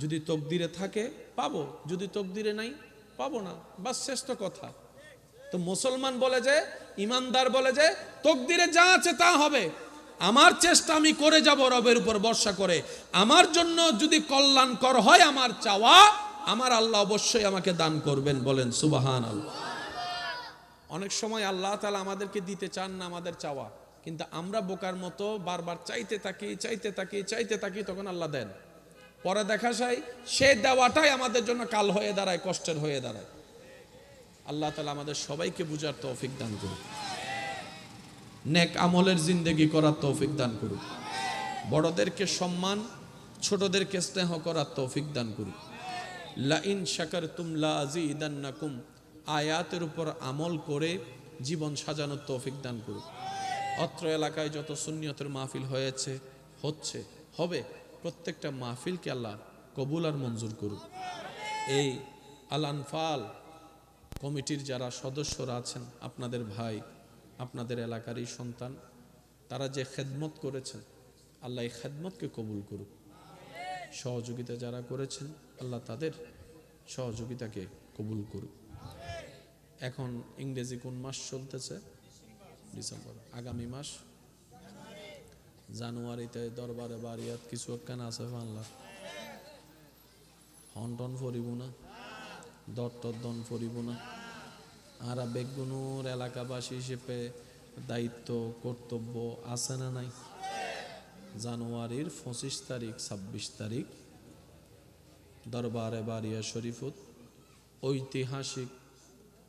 যদি তকদিরে থাকে পাবো, যদি তকদিরে নাই পাবো না, বাস শেষ তো কথা। তো মুসলমান বলে যে, ইমানদার বলে যে, তকদিরে যা আছে তা হবে, আমার চেষ্টা আমি করে যাব রবের উপর ভরসা করে। আমার জন্য যদি কল্যাণকর হয় আমার চাওয়া, আমার আল্লাহ অবশ্যই আমাকে দান করবেন, বলেন সুবহানাল্লাহ। অনেক সময় আল্লাহ তাআলা আমাদেরকে দিতে চান না আমাদের চাওয়া, কিন্তু আমরা বোকার মতো বারবার চাইতে থাকি, তখন আল্লাহ দেন। পরে দেখা যায় সে দেওয়াটাই আমাদের জন্য কাল হয়ে দাঁড়ায়, কষ্টের হয়ে দাঁড়ায়। আল্লাহ তাআলা আমাদের সবাইকে বুঝার তৌফিক দান করুন, নেক আমলের জিন্দেগি করার তৌফিক দান করুন, বড়দেরকে সম্মান, ছোটদেরকে স্নেহ করার তৌফিক দান করুন। লা ইন শাকারতুম লা আযীদান্নাকুম, আয়াতের উপর আমল করে জীবন সাজানোর তৌফিক দান করুন। অত্র এলাকায় যত সুন্নিয়তের মাহফিল হয়েছে, হচ্ছে, হবে, প্রত্যেকটা মাহফিলকে আল্লাহ কবুল আর মঞ্জুর করুন। এই আল আনফাল কমিটির যারা সদস্যরা আছেন, আপনাদের ভাই, আপনাদের এলাকারই সন্তান, তারা যে খেদমত করেছেন, আল্লাহ এই খেদমতকে কবুল করুক। সহযোগিতা যারা করেছেন, আল্লাহ তাদের সহযোগিতাকে কবুল করুক। এখন ইংরেজি কোন মাস চলতেছে? ডিসেম্বর। আগামী মাস জানুয়ারিতে দরবারে বারিয়াত কিছু একখান আছে বাংলা, হন্টন ফরিব না, দন ফরিব না। আর বেগুনুর এলাকাবাসী হিসেবে দায়িত্ব কর্তব্য আছে না নাই? জানুয়ারির 25 তারিখ 26 তারিখ দরবারে বারিয়া শরীফত ঐতিহাসিক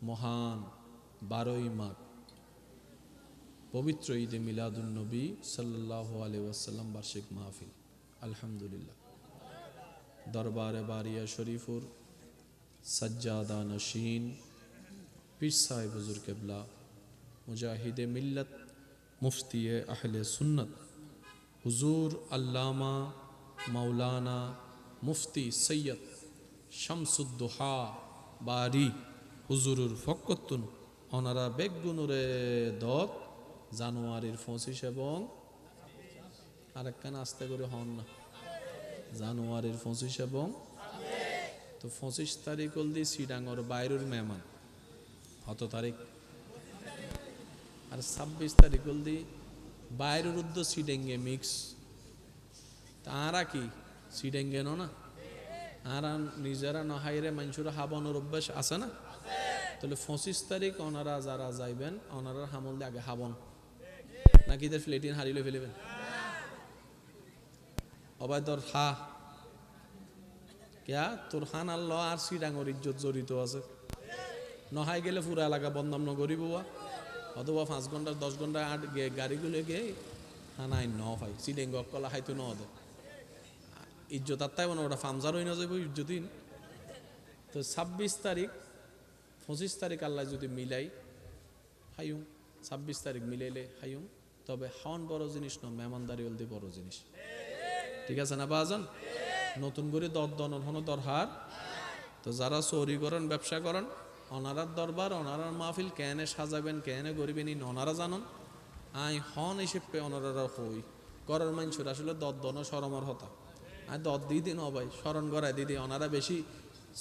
মহান 12ই মাঘ পবিত্র ঈদে মিলাদুন নবী সাল্লাল্লাহু আলাইহি ওয়াসাল্লাম বার্ষিক মাহফিল। আলহামদুলিল্লাহ, দরবারে বারিয়া শরীফুর সজ্জাদা নশীন পীর সাহেব হুজুর কেবলা, মুজাহিদে মিল্লত, মুফতিয়ে আহলে সুন্নত হুজুর আল্লামা মাওলানা মুফতি সৈয়দ শামসুদ্দোহা বারি হুজুরুর ফকতুন ওনারা বেগুনুরে দত জানুয়ারির 25 এবং আরেকখান আস্তে করে হন না, জানুয়ারির 25 এবং তো 25 তারিখ হল দি সিডাঙ্গর বাইরের মেহমান, কত তারিখ? আর 26 তারিখ হল দি বাইরের উদ্দ সিডেঙ্গে মিক্স। তারা কি সিডেঙ্গে না, আর নিজেরা নহাইরে মানুষের হাবানোর অভ্যাস আছে না? তাহলে 25 তারিখ ওনারা যারা যাইবেন, ওনারা হামল দিয়ে আগে হাবন নাকি তার ফ্লেটিন হারিলে ফেলিবেন? অবাই তোর হা কেয়া তোর হান আল্লাহ আর সিডাঙ্গর ইজ্জত জড়িত আছে। নহাই গেলে পুরা এলাকা বদনাম নগরী বুয়া, অথবা 5 ঘন্টা 10 ঘন্টা আট গাড়িগুলো গিয়ে হানাই ন হয় সিডেঙ্গ কলা হাইতো ন দে ইজ্জত আর তাই মানে ওটা ফামজার হয়ে না যাবো ইজ্জতিন। তো 26 তারিখ 25 তারিখ আল্লাহ যদি মিলাই হাইম, 26 তারিখ মিলাইলে হাইম, তবে হাওন বড় জিনিস ন, মেহমানদারি হলদি বড় জিনিস। ঠিক আছে না বাজন? নতুন করে দরদনের হনো দরহার। তো যারা চৌরি করেন, ব্যবসা করেন, ওনারার দরবার ওনারার মাহফিল কেনে সাজাবেন, কেনে গরিবেন, ওনারা জানন। আই হন হিসেবে ওনারা হই করার মানুষের আসলে দরদন সরমর হতা আর দর দিয়ে দিন ভাই স্মরণ করাই দিদি, ওনারা বেশি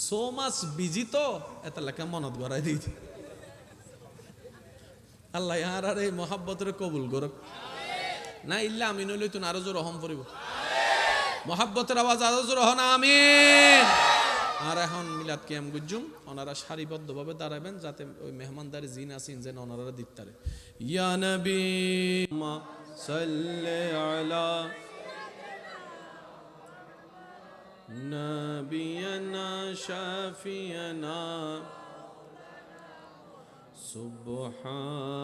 সো মাছ বিজি তো এত লেখা মনত করাই দিই। আল্লাহ আর আর এই মহাব্বতের কবুল করুক না, ইল্লা আমি নইলে তুমি আরো জোর রহম করিব, মহাব্বতের আওয়াজ আরো জোর হন আমিন। আর এখন মিলাদ কিয়াম গুজুম ওনারা সারিবদ্ধভাবে দাঁড়াবেন যাতে ওই মেহমানদারি জিন আসিন যেন ওনারা দিতে পারে। ইয়া নবী সাল্লি আলা নবিয়ানা শাফিয়ানা সুবহানাল্লাহ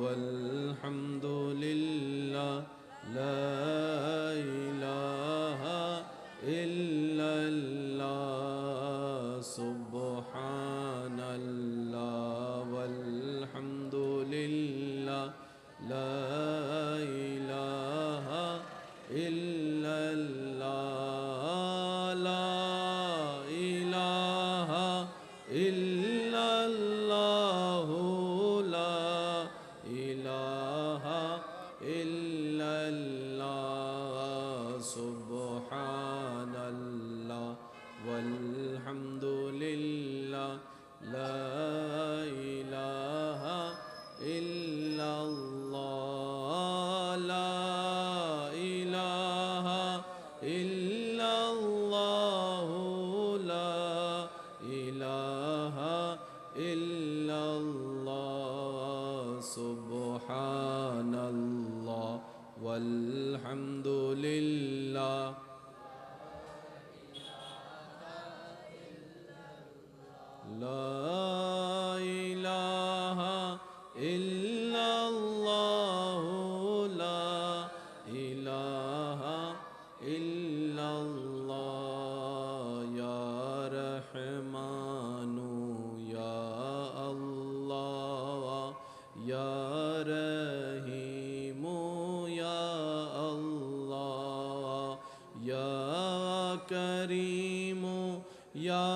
ওয়ালহামদুলিল্লাহ লা ইলাহা ইল্লাল্লাহ লা ইলাহা ইল্লাল্লাহ লা ইলাহা ইল্লাল্লাহ লা ইলাহা ইল্লাল্লাহ সুবহানাল্লাহ ওয়ালহামদুলিল্লাহ লা ইলাহা ইল্লাল্লাহ লা ইলাহা ইল্লাল্লাহ লা ইলাহা ইল্লাল্লাহ সুবহানাল্লাহ ওয়ালহামদুলিল্লাহ লা ইলাহা ইল্লাল্লাহ লা ইলাহা ইল্লাল্লাহ ইয়া রহমানু ইয়া আল্লাহ ইয়া রহিমু ইয়া আল্লাহ ইয়া করিমু ইয়া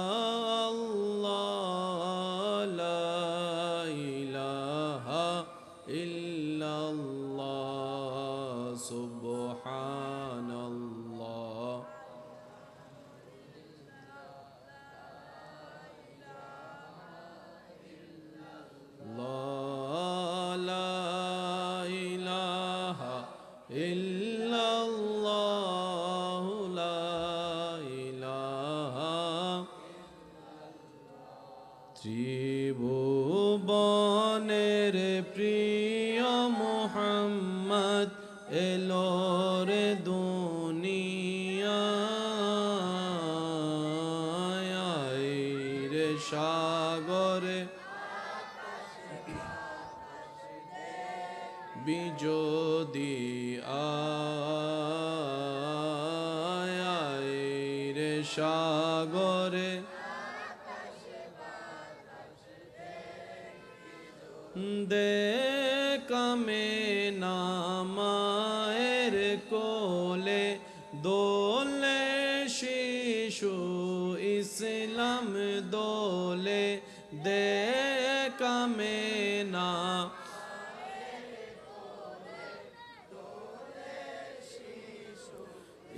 সুবহানাল্লাহ লা ইলাহা ইল্লাল্লাহ লা ইলাহা ত্রিভুবনের প্রিয় মুহাম্মদ এলো রে দুনিয়ায় রে সাগরে বিজোদি আয় রে সাগরে কামে নামায়ের কোলে দোলে শিশু ইসলাম দোলে কামে না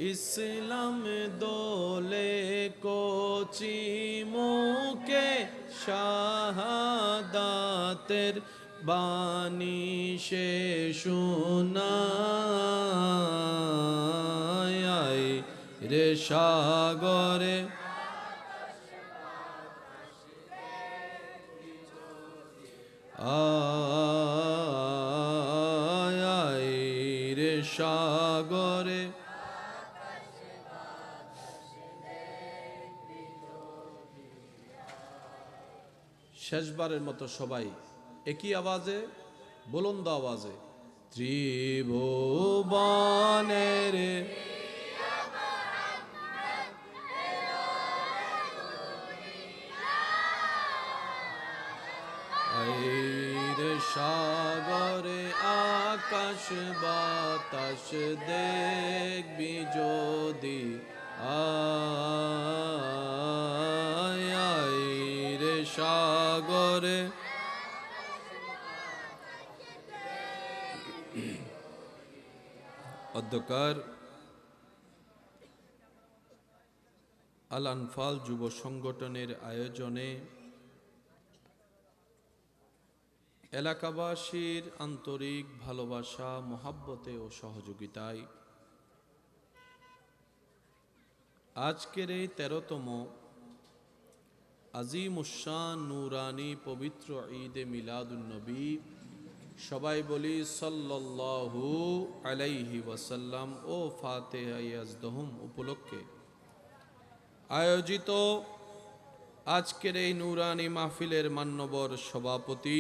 ইসলাম দোলে কোচি মুকে শাহাদাতের বাণী সে শোনায় রে সাগরে আয় রে সাগরে শেষবারের মতো সবাই একই আওয়াজে বুলন্দ আওয়াজে ত্রিভুবনের সাগরে আকাশ বাতাস দেখবি যদি আয় রে সাগরে অধ্যকার আল আনফাল যুব সংগঠনের আয়োজনে এলাকাবাসীর আন্তরিক ভালোবাসা মহাব্বতে ও সহযোগিতায় আজকের এই 13তম আজিমুশান নূরানি পবিত্র ঈদে মিলাদুন্নবী সবাই বলি সাল্লাল্লাহু আলাইহি ওয়াসাল্লাম ও ফাতিহা ইয়াজদহুম উপলক্ষে আয়োজিত আজকের এই নূরানি মাহফিলের মান্যবর সভাপতি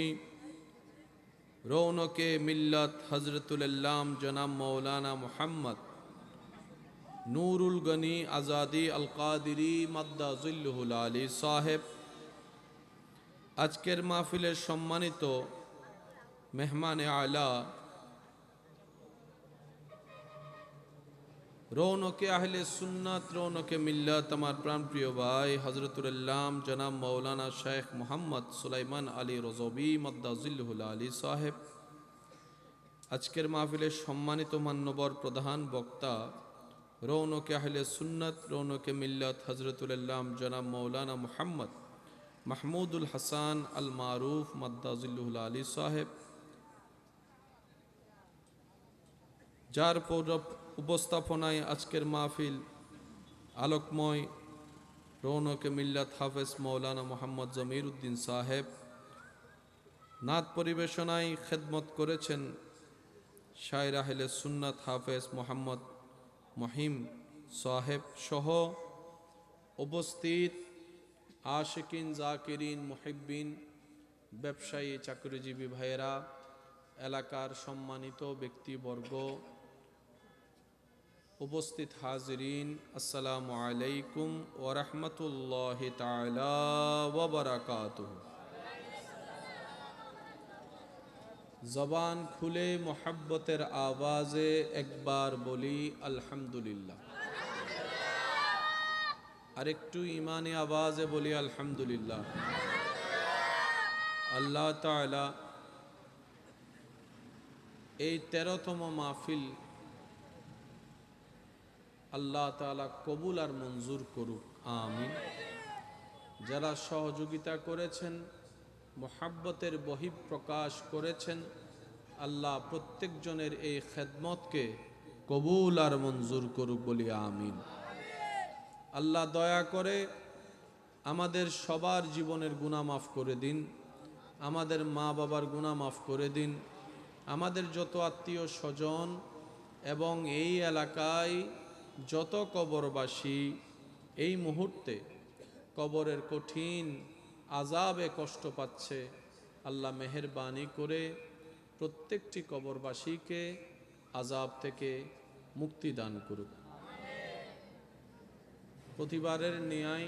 রৌনকে মিল্লাত হযরতুল আল্লাম জনাব মৌলানা মুহাম্মদ নূরুল গনি আজাদি আল কাদিরি মাদ্দা জিল্লুহুল আলী সাহেব, আজকের মাহফিলের সম্মানিত মেহমান আলা, রৌনকে আহলে সুন্নাত, রৌনকে মিল্লাত, আমার প্রাণপ্রিয় ভাই হযরতুল আল্লাম জনাব মৌলানা শেখ মোহাম্মদ সুলাইমান আলী রজবী মাদ্দাজিল্লুহুল আলী সাহেব, আজকের মাহফিলের সম্মানিত মান্যবর প্রধান বক্তা, রৌনকে আহলে সুন্নাত, রৌনকে মিল্লাত হযরতুল আল্লাম জনাব মৌলানা মুহাম্মদ মাহমুদুল হাসান আল মারুফ মাদ্দাজিল্লুহুল আলী সাহেব, যার উপস্থাপনায় আজকের মাহফিল আলোকময়, রৌনকে মিল্লাত হাফেজ মৌলানা মোহাম্মদ জমির উদ্দিন সাহেব, নাত পরিবেশনায় খেদমত করেছেন শায়ের আহলে সুন্নাত হাফেজ মোহাম্মদ মহিম সাহেব সহ উপস্থিত আশিকিন, জাকিরিন, মুহিব্বিন, ব্যবসায়ী, চাকরিজীবী ভাইয়েরা, এলাকার সম্মানিত ব্যক্তিবর্গ, উপস্থিত হাজিরিন, আসসালামু আলাইকুম ওয়া রাহমাতুল্লাহি তাআলা ওয়া বারাকাতুহু। জবান খুলে মোহাব্বতের আওয়াজে একবার বলি আলহামদুলিল্লাহ, আরেকটু ইমানি আওয়াজে বলি আলহামদুলিল্লাহ। আল্লাহ তাআলা এই 13তম মাহফিল আল্লাহ তাআলা কবুল আর মঞ্জুর করুক, আমিন। যারা সহযোগিতা করেছেন, মোহাব্বতের বহিঃপ্রকাশ করেছেন, আল্লাহ প্রত্যেকজনের এই খেদমতকে কবুল আর মঞ্জুর করুক, বলি আমিন। আল্লাহ দয়া করে আমাদের সবার জীবনের গুনাহ মাফ করে দিন, আমাদের মা বাবার গুনাহ মাফ করে দিন, আমাদের যত আত্মীয় স্বজন এবং এই এলাকায় যত কবরবাসী এই মুহূর্তে কবরের কঠিন আযাবে কষ্ট পাচ্ছে, আল্লাহ মেহেরবানি করে প্রত্যেকটি কবরবাসীকে আযাব থেকে মুক্তি দান করুক। প্রতিবারের ন্যায়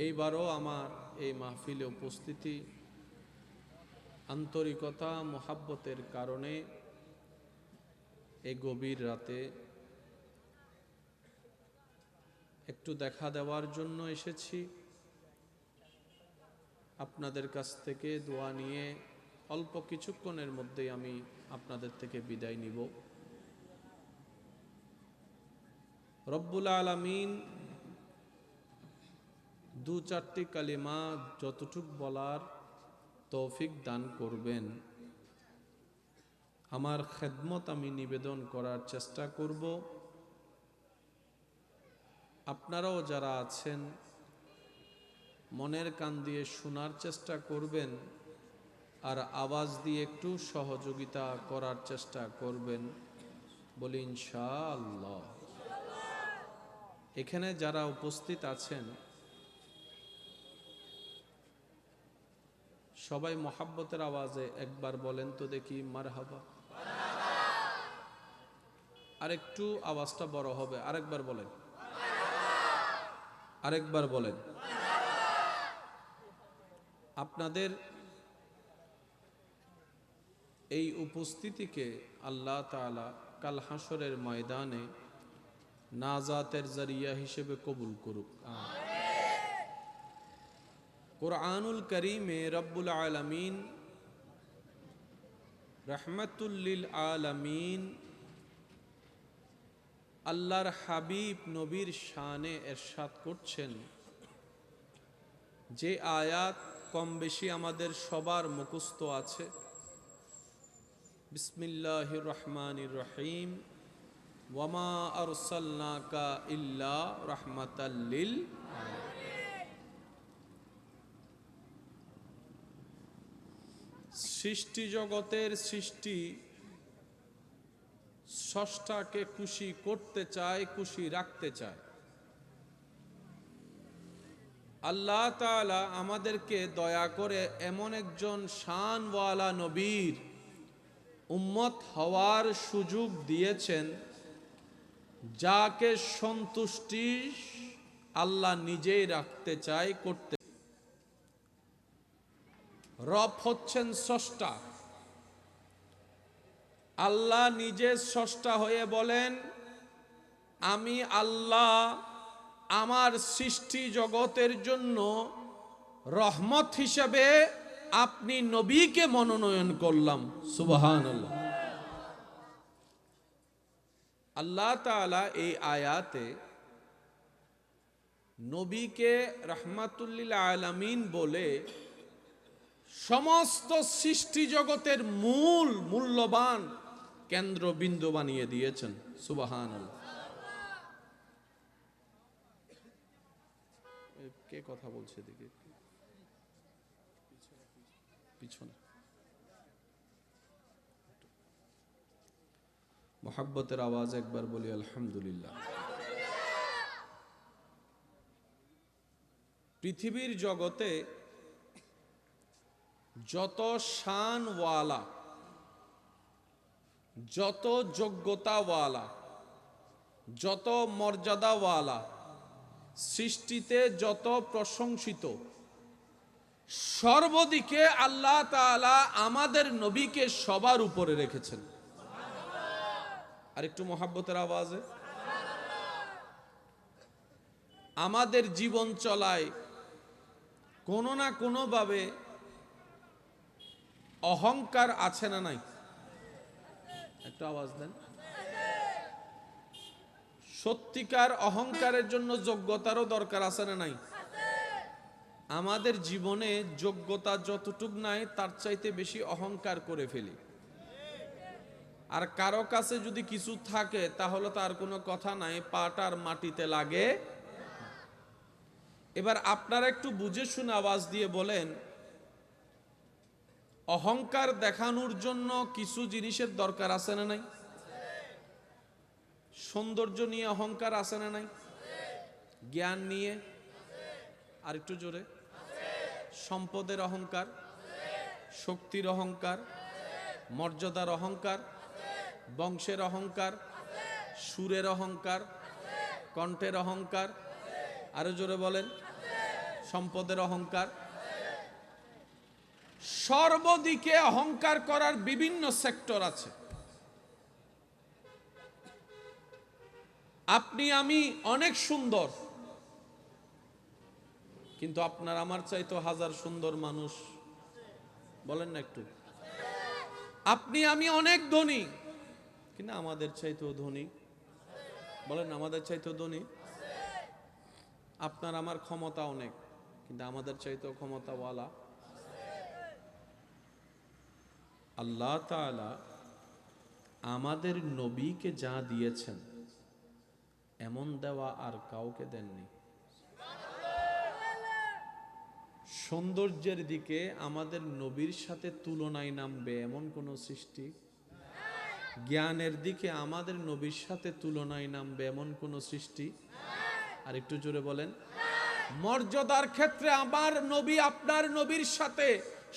এইবারও আমার এই মাহফিলে উপস্থিতি, আন্তরিকতা, মোহাব্বতের কারণে এই গভীর রাতে একটু দেখা দেওয়ার জন্য এসেছি। আপনাদের কাছ থেকে দোয়া নিয়ে অল্প কিছুক্ষণের মধ্যেই আমি আপনাদের থেকে বিদায় নিব। রব্বুল আলামিন দু চারটি কালিমা যতটুক বলার তৌফিক দান করবেন, আমার খেদমত আমি নিবেদন করার চেষ্টা করব। আপনারাও যারা আছেন মনের কান দিয়ে শোনার চেষ্টা করবেন আর আওয়াজ দিয়ে একটু সহযোগিতা করার চেষ্টা করবেন, বলি ইনশাআল্লাহ। এখানে যারা উপস্থিত আছেন সবাই মোহাব্বতের আওয়াজে একবার বলেন তো দেখি মারহাবা। আরেকটু আওয়াজটা বড় হবে, আরেকবার বলেন, আরেকবার বলেন। আপনাদের এই উপস্থিতিকে আল্লাহ তাআলা কাল হাসরের ময়দানে নাজাতের জরিয়া হিসেবে কবুল করুক। কুরআনুল কারীমে রব্বুল আলামিন রাহমাতুল লিল আলামিন আল্লাহর হাবিব নবীর শানে ইরশাদ করছেন, যে আয়াত কম বেশি আমাদের সবার মুখস্থ আছে, বিসমিল্লাহির রহমানির রহিম, ওয়ামা আরসালনাকা ইল্লা রাহমাতাল লিল আলামিন। সৃষ্টি জগতের সৃষ্টি স্রষ্টাকে খুশি করতে চায়, খুশি রাখতে চায়। আল্লাহ তাআলা আমাদেরকে দয়া করে এমন একজন শানওয়ালা নবীর উম্মত হওয়ার সুযোগ দিয়েছেন, যাকে সন্তুষ্টি আল্লাহ নিজেই রাখতে চায়, করতে। রব হচ্ছেন স্রষ্টা। আল্লাহ নিজে স্রষ্টা হয়ে বলেন, আমি আল্লাহ আমার সৃষ্টি জগতের জন্য রহমত হিসেবে আপনি নবীকে মনোনয়ন করলাম। সুবহানাল্লাহ। আল্লাহ তাআলা এই আয়াতে নবীকে রাহমাতুল্লিল আলামিন বলে সমস্ত সৃষ্টি জগতের মূল্যবান কেন্দ্রবিন্দু বানিয়ে দিয়েছেন। সুবহানাল্লাহ। কে কথা বলছে দিকে পিছনে? মোহাব্বতের আওয়াজ একবার বলি আলহামদুলিল্লাহ। পৃথিবীর জগতে যত শানওয়ালা, যত যোগ্যতাওয়ালা, যত মর্যাদাওয়ালা, সৃষ্টিতে যত প্রশংসিত, সর্বদিকে আল্লাহ তাআলা আমাদের নবীকে সবার উপরে রেখেছেন। আর একটু মোহাব্বতের আওয়াজে। আমাদের জীবন চলায় কোনো না কোনো ভাবে অহংকার আছে না নাই? একটু আওয়াজ দেন। সত্যিকার অহংকারের জন্য যোগ্যতারও দরকার আছে না নাই? আমাদের জীবনে যোগ্যতা যতটুক নাই তার চাইতে বেশি অহংকার করে ফেলি। আর কারো কাছে যদি কিছু থাকে তাহলে তার কোনো কথা নাই, পাটার মাটিতে লাগে। এবার আপনারা একটু বুঝে শুনে আওয়াজ দিয়ে বলেন, অহংকার দেখানোর জন্য কিছু জিনিসের দরকার আছে না নাই? সৌন্দর্য নিয়ে অহংকার আছে না নাই? জ্ঞান নিয়ে, আর একটু জোরে, সম্পদের অহংকার, শক্তির অহংকার, মর্যাদার অহংকার, বংশের অহংকার, সুরের অহংকার, কণ্ঠের অহংকার, আরো জোরে বলেন, সম্পদের অহংকার। সর্বদিকে অহংকার করার বিভিন্ন সেক্টর আছে। আপনি আমি অনেক সুন্দর, কিন্তু আপনার আমার চাইতো হাজার সুন্দর মানুষ, বলেন না একটু। আপনি আমি অনেক ধনী, কিন্তু আমাদের চাইতেও ধনী, বলেন আমাদের চাইতেও ধনী। আপনার আমার ক্ষমতা অনেক, কিন্তু আমাদের চাইতেও ক্ষমতাওয়ালা। আল্লাহ তাআলা আমাদের নবীকে যা দিয়েছেন এমন দেওয়া আর কাউকে দেননি। সৌন্দর্যের দিকে আমাদের নবীর সাথে তুলনায় নামবে এমন কোন সৃষ্টি, জ্ঞানের দিকে আমাদের নবীর সাথে তুলনায় নামবে এমন কোন সৃষ্টি, আর একটু জোরে বলেন, মর্যাদার ক্ষেত্রে আমার নবী আপনার নবীর সাথে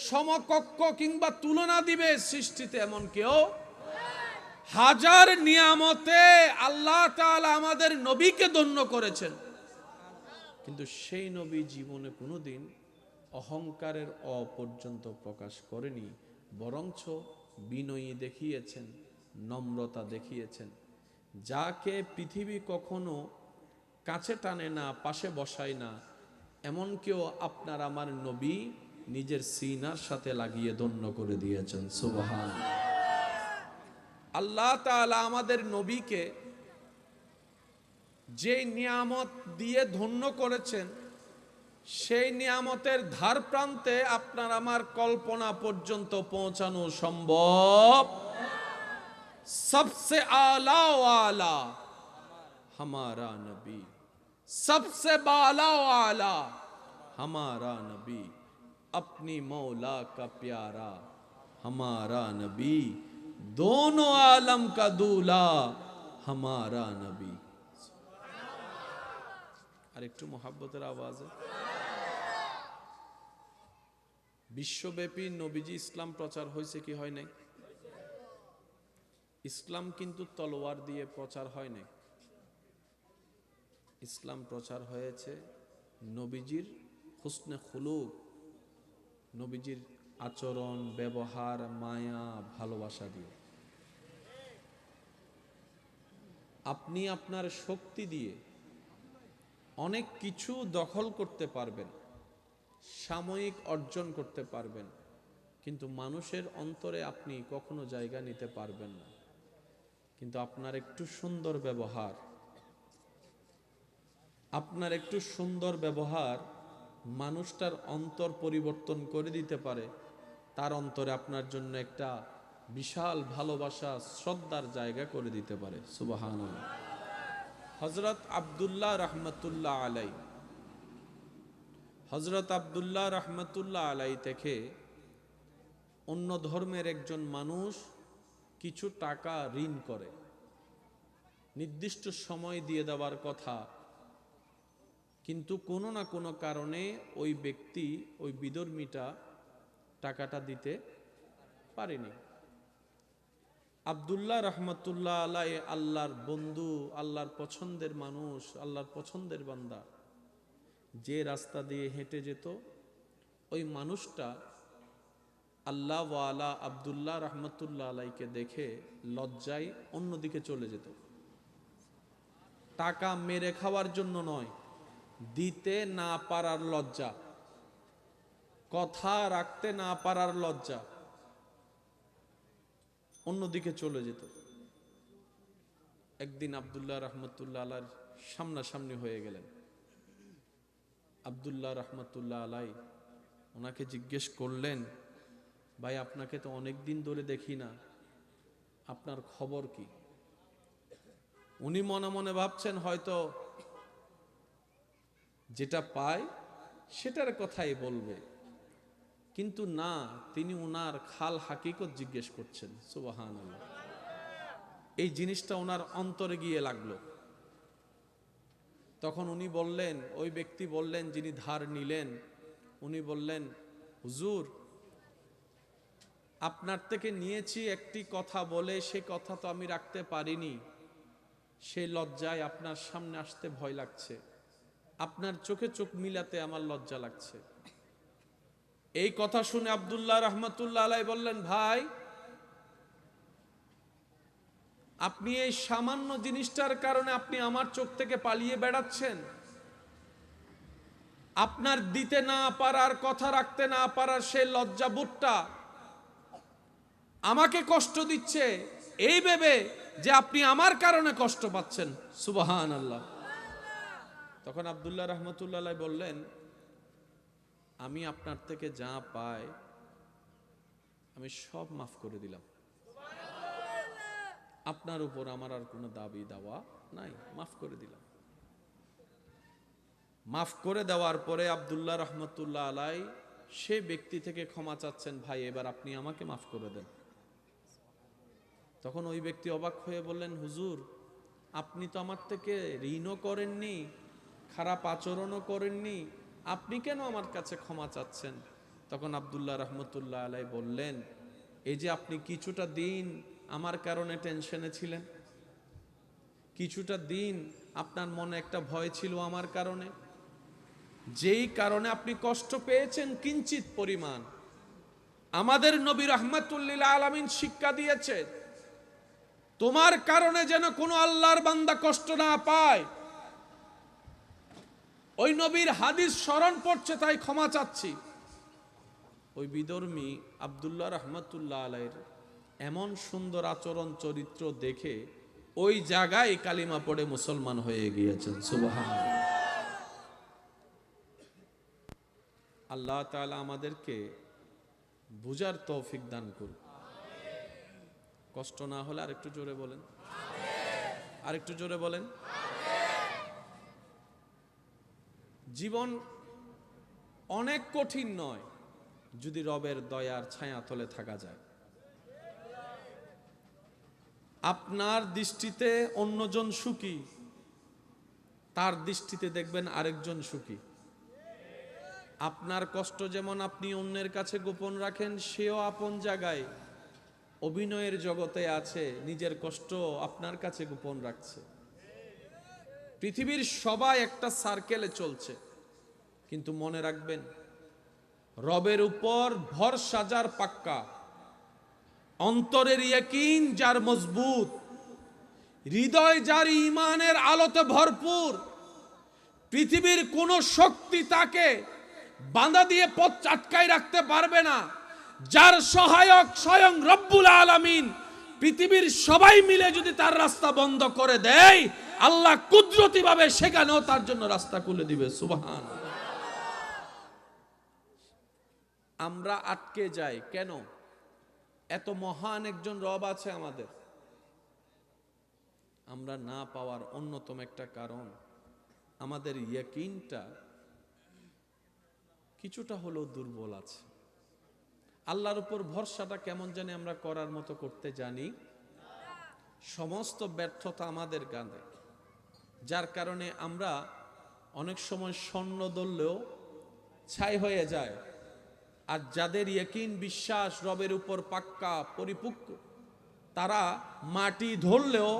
সমকক্ষ কিংবা তুলনা দিবে সৃষ্টিতে এমন কেউ। হাজার নিয়ামতে আল্লাহ তাআলা আমাদের নবীকে ধন্য করেছেন, কিন্তু সেই নবী জীবনে কোনোদিন অহংকারের পর্যন্ত প্রকাশ করেনি, বরঞ্চ বিনয়ী দেখিয়েছেন, নম্রতা দেখিয়েছেন। যাকে পৃথিবী কখনো কাছে টানে না, পাশে বসায় না, এমন কেউ আপনার আমার নবী নিজের সিনার সাথে লাগিয়ে ধন্য করে দিয়েছেন। সুবহানাল্লাহ। আল্লাহ তাআলা আমাদের নবীকে যে নিয়ামত দিয়ে ধন্য করেছেন, সেই নিয়ামতের ধার প্রান্তে আপনার আমার কল্পনা পর্যন্ত পৌঁছানো সম্ভব। সবসে আলা ওয়ালা हमारा नबी, सबसे बाला वाला हमारा नबी, अपनी मौला का प्यारा हमारा नबी, दोनों आलम का दूल्हा हमारा नबी। আর একটু মোহাব্বতের আওয়াজে। বিশ্বব্যাপী নবীজি ইসলাম প্রচার হয়েছে কি হয় নাই? ইসলাম কিন্তু তলোয়ার দিয়ে প্রচার হয় নাই। ইসলাম প্রচার হয়েছে নবীজির হুসনে খুলুক, নবীজির আচরণ, ব্যবহার, মায়া, ভালোবাসা দিয়ে। আপনি আপনার শক্তি দিয়ে অনেক কিছু দখল করতে পারবেন, সাময়িক অর্জন করতে পারবেন, কিন্তু মানুষের অন্তরে আপনি কখনো জায়গা নিতে পারবেন না। কিন্তু আপনার একটু সুন্দর ব্যবহার, আপনার একটু সুন্দর ব্যবহার মানুষটার অন্তর পরিবর্তন করে দিতে পারে। তার অন্তরে আপনার জন্য একটা বিশাল ভালোবাসা, শ্রদ্ধার জায়গা করে দিতে পারে। সুবহানাল্লাহ। হযরত আব্দুল্লাহ রহমতুল্লাহ আলাই, হযরত আব্দুল্লাহ রহমতুল্লাহ আলাই থেকে অন্য ধর্মের একজন মানুষ কিছু টাকা ঋণ করে, নির্দিষ্ট সময় দিয়ে দেওয়ার কথা, কিন্তু কোনো না কোনো কারণে ওই ব্যক্তি, ওই বিধর্মীটা টাকাটা দিতে পারেনি। আব্দুল্লাহ রহমতুল্লাহ আলাই আল্লাহর বন্ধু, আল্লাহর পছন্দের মানুষ, আল্লাহর পছন্দের বান্দা, যে রাস্তা দিয়ে হেঁটে যেত ওই মানুষটা আল্লাহ ওয়ালা আব্দুল্লাহ রহমতুল্লাহ আলাইকে দেখে লজ্জায় অন্যদিকে চলে যেত। টাকা মেরে খাওয়ার জন্য নয়, দিতে না পারার লজ্জা, কথা রাখতে না পারার লজ্জা, অন্যদিকে চলে যেত। একদিন আব্দুল্লাহ রহমতুল্লাহ আলাইর সামনাসামনি হয়ে গেলেন। আব্দুল্লাহ রহমতুল্লাহ আলাই ওনাকে জিজ্ঞেস করলেন, ভাই আপনাকে তো অনেক দিন ধরে দেখি না, আপনার খবর কি? উনি মনে মনে ভাবছেন হয়তো যেটা পায় সেটার কথাই বলবে, কিন্তু না, তিনি ওনার খাল হাকিকত জিজ্ঞেস করছেন। সুবহানাল্লাহ। এই জিনিসটা ওনার অন্তরে গিয়ে লাগলো। তখন উনি বললেন, ওই ব্যক্তি বললেন যিনি ধার নিলেন, উনি বললেন, হুজুর আপনার থেকে নিয়েছি একটি কথা বলে, সে কথা তো আমি রাখতে পারিনি, সেই লজ্জায় আপনার সামনে আসতে ভয় লাগছে, আপনার চোখে চোখ মিলাতে আমার লজ্জা লাগছে। এই কথা শুনে আব্দুল্লাহ রহমতুল্লাহ আলাই বললেন, ভাই আপনি এই সামান্য জিনিসটার কারণে আপনি আমার চোখ থেকে পালিয়ে বেড়াচ্ছেন? আপনার দিতে না পারার, কথা রাখতে না পারার সেই লজ্জাবোধটা আমাকে কষ্ট দিচ্ছে এই ভেবে যে আপনি আমার কারণে কষ্ট পাচ্ছেন। সুবহানাল্লাহ। তখন আব্দুল্লাহ রহমতুল্লাহ আলাই বললেন, আমি আপনার থেকে যা পাই আমি সব মাফ করে দিলাম, আপনার উপর আমার আর কোনো দাবি দাওয়া নাই, মাফ করে দিলাম। মাফ করে দেওয়ার পরে আব্দুল্লাহ রহমতুল্লাহ আলাই সে ব্যক্তি থেকে ক্ষমা চাচ্ছেন, ভাই এবার আপনি আমাকে মাফ করে দেন। তখন ওই ব্যক্তি অবাক হয়ে বললেন, হুজুর আপনি তো আমার থেকে ঋণও করেননি, খারাপ আচরণও করেননি, আপনি কেন আমার কাছে ক্ষমা চাচ্ছেন? তখন আব্দুল্লাহ রহমতুল্লাহ আলাই বললেন, এই যে আপনি কিছুটা দিন আমার কারণে টেনশনে ছিলেন, কিছুটা দিন আপনার মনে একটা ভয় ছিল আমার কারণে, যেই কারণে আপনি কষ্ট পেয়েছেন কিঞ্চিত পরিমাণ, আমাদের নবী রাহমাতুল লিল আলামিন শিক্ষা দিয়েছে, তোমার কারণে যেন কোনো আল্লাহর বান্দা কষ্ট না পায়। ওই নবীর হাদিস স্মরণ পড়ছে তাই ক্ষমা চাচ্ছি। ওই বিধর্মী আব্দুল্লাহ রহমতুল্লাহ আলাইহির এমন সুন্দর আচরণ চরিত্র দেখে ওই জায়গায় কালিমা পড়ে মুসলমান হয়ে গিয়েছেন। সুবহানাল্লাহ। আল্লাহ তাআলা আমাদেরকে বুঝার তৌফিক দান করুন। কষ্ট না হলে আরেকটু জোরে বলেন, আরেকটু জোরে বলেন। জীবন অনেক কঠিন নয় যদি রবের দয়ার ছায়া তলে থাকা যায়। আপনার দৃষ্টিতে অন্যজন সুখী, তার দৃষ্টিতে দেখবেন আরেকজন সুখী। আপনার কষ্ট যেমন আপনি অন্যের কাছে গোপন রাখেন, সেও আপন জায়গায় অভিনয়ের জগতে আছে, নিজের কষ্ট আপনার কাছে গোপন রাখছে। পৃথিবীর সবাই একটা সার্কেলে চলছে, কিন্তু মনে রাখবেন রবের উপর ভরসা যার পাক্কা, অন্তরের ইয়াকিন যার মজবুত, হৃদয় যার ঈমানের আলোতে ভরপুর, পৃথিবীর কোন শক্তি তাকে বাঁধা দিয়ে পথ আটকায় রাখতে পারবে না, যার সহায়ক স্বয়ং রব্বুল আলামিন, পৃথিবীর সবাই মিলে যদি তার রাস্তা বন্ধ করে দেয়, আল্লাহ কুদরতি ভাবে সেখানেও তার জন্য রাস্তা খুলে দিবে। সুবহান। আমরা আটকে যাই কেন? এত মহান একজন রব আছে আমাদের। আমরা না পাওয়ার অন্যতম একটা কারণ, আমাদের ইয়াকিনটা কিছুটা হলেও দুর্বল আছে। আল্লাহর উপর ভরসাটা কেমন জানি আমরা করার মতো করতে জানি। সমস্ত ব্যর্থতা আমাদের কাঁধে, যার কারণে আমরা অনেক সময় স্বর্ণ ধরলেও ছাই হয়ে যায়। আর যাদের ইয়াকিন বিশ্বাস রবের উপর পাক্কা পরিপক্ক, তারা মাটি ধরলেও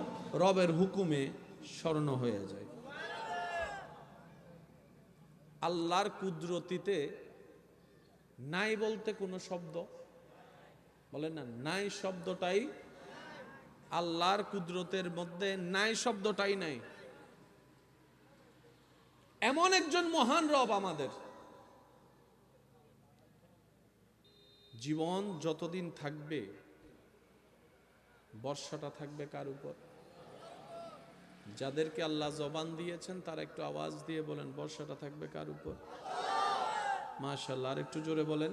রবের হুকুমে স্বর্ণ হয়ে যায়। আল্লাহর কুদরতিতে নাই বলতে কোনো শব্দ বলেন না, নাই শব্দটাই আল্লাহর কুদরতের মধ্যে নাই শব্দটাই নাই। এমন একজন মহান রব আমাদের। জীবন যতদিন থাকবে বর্ষাটা থাকবে কার উপর? যাদেরকে আল্লাহ জবান দিয়েছেন তারা একটু আওয়াজ দিয়ে বলেন, বর্ষাটা থাকবে কার উপর? মাশাআল্লাহ, আর একটু জোরে বলেন।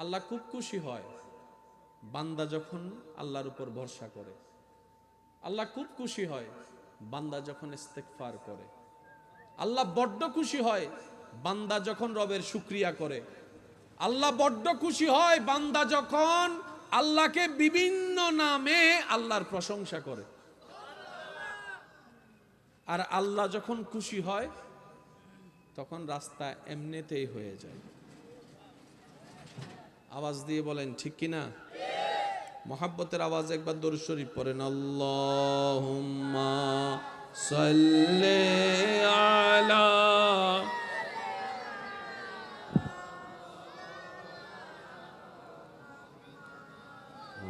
আল্লাহ খুব খুশি হয় বান্দা যখন আল্লাহর উপর ভরসা করে। আল্লাহ খুব খুশি হয় বান্দা যখন ইস্তেগফার করে। আল্লাহ বড্ড খুশি হয় বান্দা যখন রবের শুকরিয়া করে। আল্লাহ বড্ড খুশি হয় বান্দা যখন আল্লাহকে বিভিন্ন নামে আল্লাহর প্রশংসা করে। আর আল্লাহ যখন খুশি হয় তখন রাস্তা এমনিতেই হয়ে যায়। আওয়াজ দিয়ে বলেন ঠিক কিনা? মোহাব্বতের আওয়াজ একবার দরুদ শরীফ পড়েন। আল্লাহুম্মা সাল্লি আলা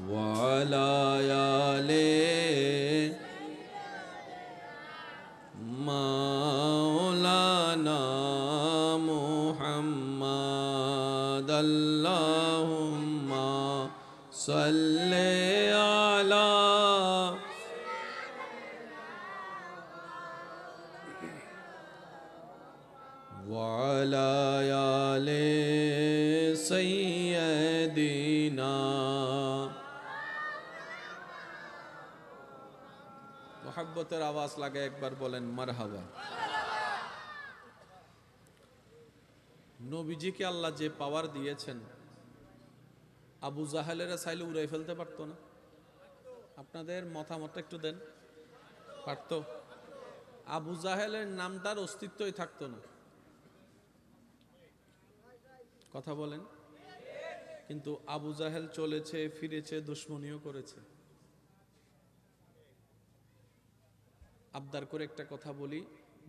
ওয়া আলা আলি মাওলানা মুহাম্মাদ। আল্লাহুম্মা সাল্লি আলা ওয়া আলা আলি সাইয়্যিদিনা। মোহাব্বতের আওয়াজ লাগে একবার বলেন মারহাবা। নবীজিকে আল্লাহ যে পাওয়ার দিয়েছেন, আবু জাহেলেরা চাইলে উড়াই ফেলতে পারতো না? আপনাদের মতামতটা একটু দেন। পারতো? আবু জাহেলের নামটার অস্তিত্বই থাকতো না। কথা বলেন। কিন্তু আবু জাহেল চলেছে ফিরেছে, দুশ্মনীও করেছে। আবদার করে একটা কথা বলি,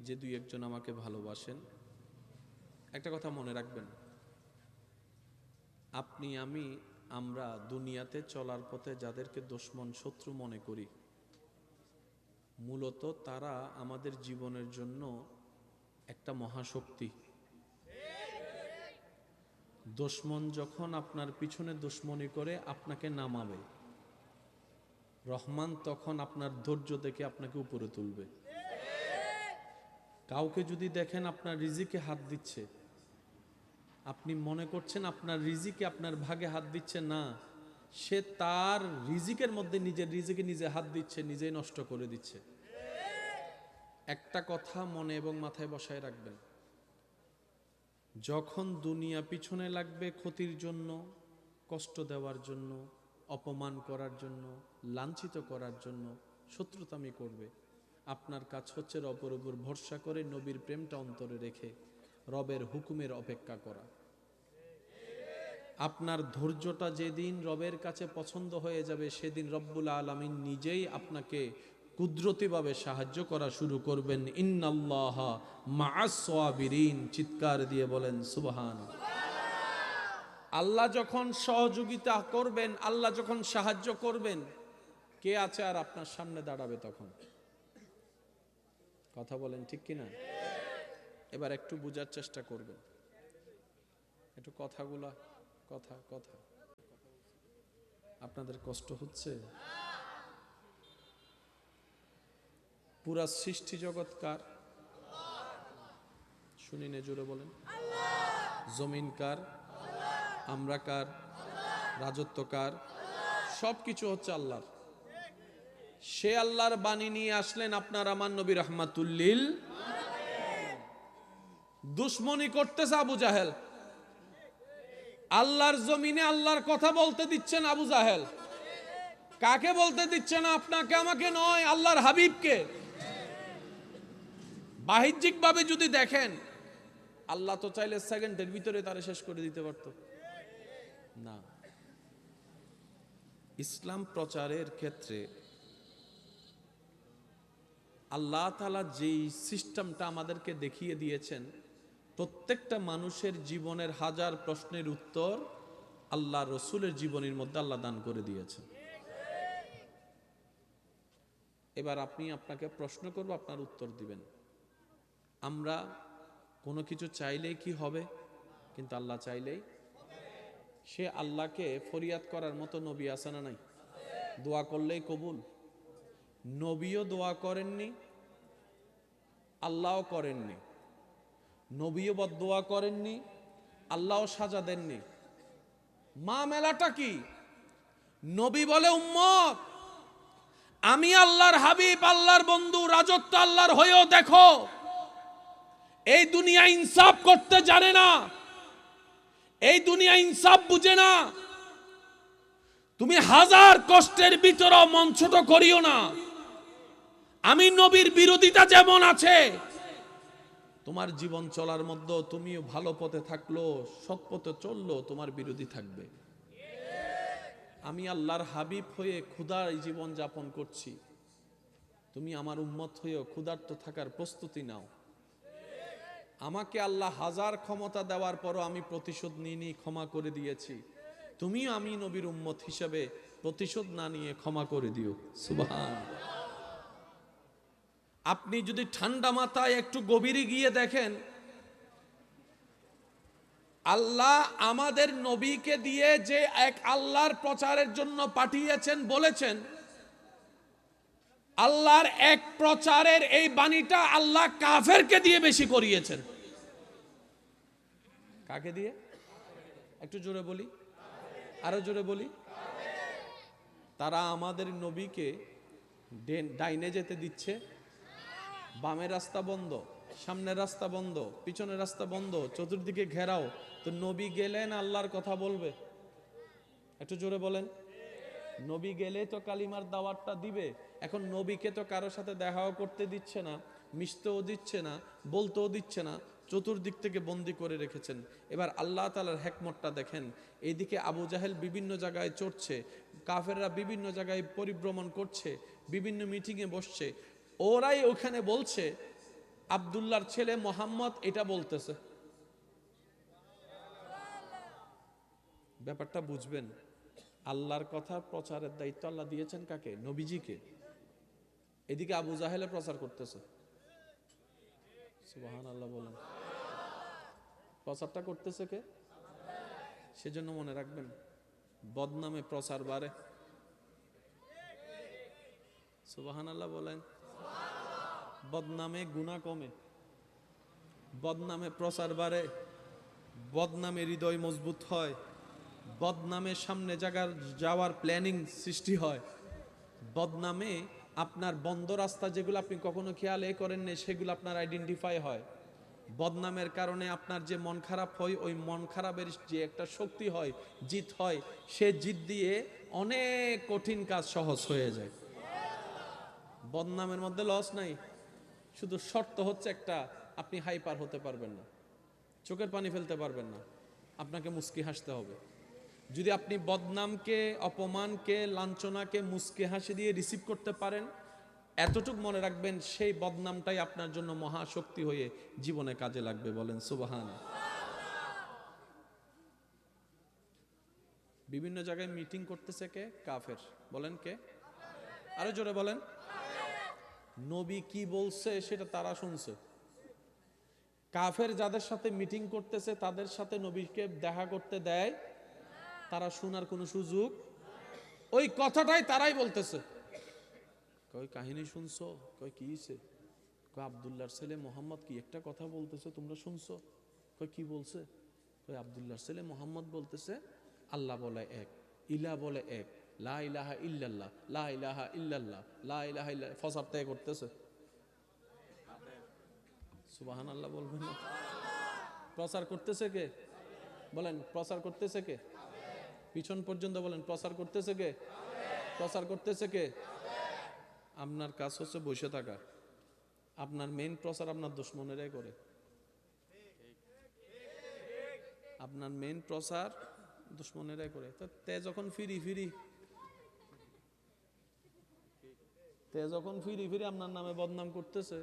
যে দুই একজন আমাকে ভালোবাসেন, একটা কথা মনে রাখবেন। আপনি আমি আমরা দুনিয়াতে চলার পথে যাদেরকে দুশমন শত্রু মনে করি, মূলত তারা আমাদের জীবনের জন্য একটা মহাশক্তি। দুশমন যখন আপনার পিছনে দুশমনি করে আপনাকে নামাবে, রহমান তখন আপনার ধৈর্য দেখে আপনাকে উপরে তুলবে। কাউকে যদি দেখেন আপনার রিজিকে হাত দিচ্ছে, আপনি মনে করছেন আপনার রিজিকে আপনার ভাগে হাত দিচ্ছে, না, সে তার রিজিকের মধ্যে নিজের রিজিকে নিজে হাত দিচ্ছে, নিজেই নষ্ট করে দিচ্ছে। একটা কথা মনে এবং মাথায় বসায় রাখবেন, যখন দুনিয়া পিছনে লাগবে ক্ষতির জন্য, কষ্ট দেওয়ার জন্য, অপমান করার জন্য, লাঞ্ছিত করার জন্য, শত্রুতামি করবে, আপনার কাজ হচ্ছে রবের উপর ভরসা করে নবীর প্রেমটা অন্তরে রেখে রবের হুকুমের অপেক্ষা করা। আপনার ধৈর্যটা যেদিন রবের কাছে পছন্দ হয়ে যাবে, সেদিন রব্বুল আলামিন নিজেই আপনাকে কুদরতিভাবে সাহায্য করা শুরু করবেন। ইন্নাল্লাহা মাআস সাবিরিন, চিৎকার দিয়ে বলেন সুবহানাল্লাহ। আল্লাহ যখন সহযোগিতা করবেন, আল্লাহ যখন সাহায্য করবেন, কে আছে আর আপনার সামনে দাঁড়াবে তখন? কথা বলেন ঠিক কিনা? এবার একটু বোঝার চেষ্টা করবেন, একটু কথাগুলা কথা কথা আপনাদের কষ্ট হচ্ছে? পুরা সৃষ্টি জগৎ কার? শুনি না, জোরে বলেন। জমিন কার? আমরা কার? রাজত্ব কার? সবকিছু হচ্ছে আল্লাহর। সে আল্লাহর বাণী নিয়ে আসলেন আপনার আমার নবী রাহমাতুল্লিল। দুশ্মনী করতেছে আবু জাহেল, আল্লাহর জমিনে আল্লাহর কথা বলতে দিচ্ছেন আবু জাহেল। কাকে বলতে দিচ্ছে না? আপনাকে আমাকে নয়, আল্লাহর হাবিবকে। বাহ্যিক ভাবে যদি দেখেন, আল্লাহ তো চাইলে সেকেন্ডের ভিতরে তারে শেষ করে দিতে পারত না। ইসলাম প্রচারের ক্ষেত্রে আল্লাহ তাআলা যেই সিস্টেমটা আমাদেরকে দেখিয়ে দিয়েছেন, প্রত্যেকটা মানুষের জীবনের হাজার প্রশ্নের উত্তর আল্লাহ রসুলের জীবনের মধ্যে আল্লাহ দান করে দিয়েছেন। এবার আপনাকে প্রশ্ন করব, আপনার উত্তর দিবেন। আমরা কোনো কিছু চাইলেই কি হবে? কিন্তু আল্লাহ চাইলেই। সে আল্লাহকে ফরিয়াদ করার মতো নবী আছে না নাই? দোয়া করলেই কবুল। নবীও দোয়া করেননি, আল্লাহও করেননি। নবীও বদদোয়া করেননি, আল্লাহও সাজা দেননি। মা মেলাটা কি? নবী বলে, উম্মত, আমি আল্লাহর হাবিব, আল্লাহর বন্ধু, রাজত্ব আল্লাহর হয়েও দেখো এই দুনিয়া ইনসাফ করতে জানে না, এই দুনিয়া ইনসাফ বুঝে না। তুমি হাজার কষ্টের ভিতরেও মন ছোট করিও না। আমি নবীর বিরোধিতা যেমন আছে, তোমার জীবন চলার মধ্যে তুমিও ভালো পথে থাকলো, সৎ পথে চললো, তোমার বিরোধী থাকবে। আমি আল্লাহর হাবিব হয়ে ক্ষুধার জীবন যাপন করছি, তুমি আমার উম্মত হয়েও ক্ষুধার্ত থাকার প্রস্তুতি নাও। আমাকে আল্লাহ হাজার ক্ষমতা দেওয়ার পরও আমি প্রতিশোধ নিয়ে ক্ষমা করে দিয়েছি, তুমিও আমি নবীর উম্মত হিসেবে প্রতিশোধ না নিয়ে ক্ষমা করে দিও। সুবহানাল্লাহ। আপনি যদি ঠান্ডা মাথায় একটু গভীরে গিয়ে দেখেন, আল্লাহ আমাদের নবীকে দিয়ে যে এক আল্লাহর প্রচারের জন্য পাঠিয়েছেন, বলেছেন আল্লাহর এক প্রচারের এই বাণীটা আল্লাহ কাফেরকে দিয়ে বেশি করিয়েছেন। কাকে দিয়ে? একটু জোরে বলি, আরো জোরে বলি। তারা আমাদের নবীকে ডাইনে যেতে দিচ্ছে, বামের রাস্তা বন্ধ, সামনের রাস্তা বন্ধ, পিছনের রাস্তা বন্ধ, চতুর্দিকে ঘেরাও। তো নবী গেলেন আল্লাহর কথা বলবে? একটু জোরে বলেন। নবী গেলে তো কালিমার দাওয়াতটা দিবে। এখন নবীকে তো কারোর সাথে দেখাও করতে দিচ্ছে না, মিশতেও দিচ্ছে না, বলতেও দিচ্ছে না, চতুর্দিক থেকে বন্দি করে রেখেছেন। এবার আল্লাহ তাআলার হিকমতটা দেখেন। এইদিকে আবু জাহেল বিভিন্ন জায়গায় চড়ছে, কাফেররা বিভিন্ন জায়গায় পরিভ্রমণ করছে, বিভিন্ন মিটিংয়ে বসছে। ওরাই ওখানে বলছে আব্দুল্লাহর ছেলে মোহাম্মদ এটা বলতেছে। ব্যাপারটা বুঝবেন। আল্লাহর কথা প্রচারের দায়িত্ব আল্লাহ দিয়েছেন কাকে? নবীজিকে। এদিকে আবু জাহেলে প্রচার করতেছে। সুবহানাল্লাহ বলেন। প্রচারটা করতেছে কে? সেজন্য মনে রাখবেন, বদনামে প্রচার বাড়ে। সুবহানাল্লাহ বলেন। বদনামে গুনাহ কমে, বদনামে প্রচার বাড়ে, বদনামে হৃদয় মজবুত হয়, বদনামে সামনে যাওয়ার প্ল্যানিং সৃষ্টি হয়, বদনামে আপনার বন্ধ রাস্তা যেগুলো আপনি কখনো খেয়াল করেন না সেগুলো আপনার আইডেন্টিফাই হয়। বদনামের কারণে আপনার যে মন খারাপ হয়, ওই মন খারাপের যে একটা শক্তি হয়, জিত হয়, সে জিত দিয়ে অনেক কঠিন কাজ সহজ হয়ে যায়। বদনামের মধ্যে লস নাই, শুধু শর্ত হচ্ছে একটা, আপনি হাইপার হতে পারবেন না, চোখের পানি ফেলতে পারবেন না, আপনাকে মুস্কি হাসতে হবে। যদি আপনি বদনামকে, অপমানকে, লাঞ্ছনাকে মুস্কি হাসি দিয়ে রিসিভ করতে পারেন, এতটুক মনে রাখবেন, সেই বদনামটাই আপনার জন্য মহাশক্তি হয়ে জীবনে কাজে লাগবে। বলেন সুবহান। বিভিন্ন জায়গায় মিটিং করতেছে কে? কাফের। বলেন কে? আরো জোরে বলেন। নবী কি বলছে সেটা তারা শুনছে। কাফের যাদের সাথে মিটিং করতেছে তাদের সাথে নবীকে দেখা করতে দেয়, তারা শোনার কোনো সুযোগ, ওই কথাটাই তারাই বলতেছে। কই কাহিনী শুনছো? কই কি হইছে? কই আব্দুল্লাহর ছেলে মোহাম্মদ কি একটা কথা বলতেছে, তোমরা শুনছো? কই কি বলছে? কই আব্দুল্লাহর ছেলে মোহাম্মদ বলতেছে আল্লাহ বলে এক, ইলা বলে এক, লা ইলাহা ইল্লাল্লাহ, লা ইলাহা ইল্লাল্লাহ, লা ইলাহা ইল্লাল্লাহ। ফসার ত্যাগ করতেছে। সুবহানাল্লাহ বলবেন না? প্রচার করতেছে কে? বলেন প্রচার করতেছে কে? পিছন পর্যন্ত বলেন প্রচার করতেছে কে? প্রচার করতেছে কে? আপনার কাজ হচ্ছে বসে থাকা। আপনার মেইন প্রচার আপনার দুশমনেরাই করে। আপনার মেইন প্রচার দুশমনেরাই করে। তো তে যখন ফিরি আপনার নামে বদনাম করতেছে,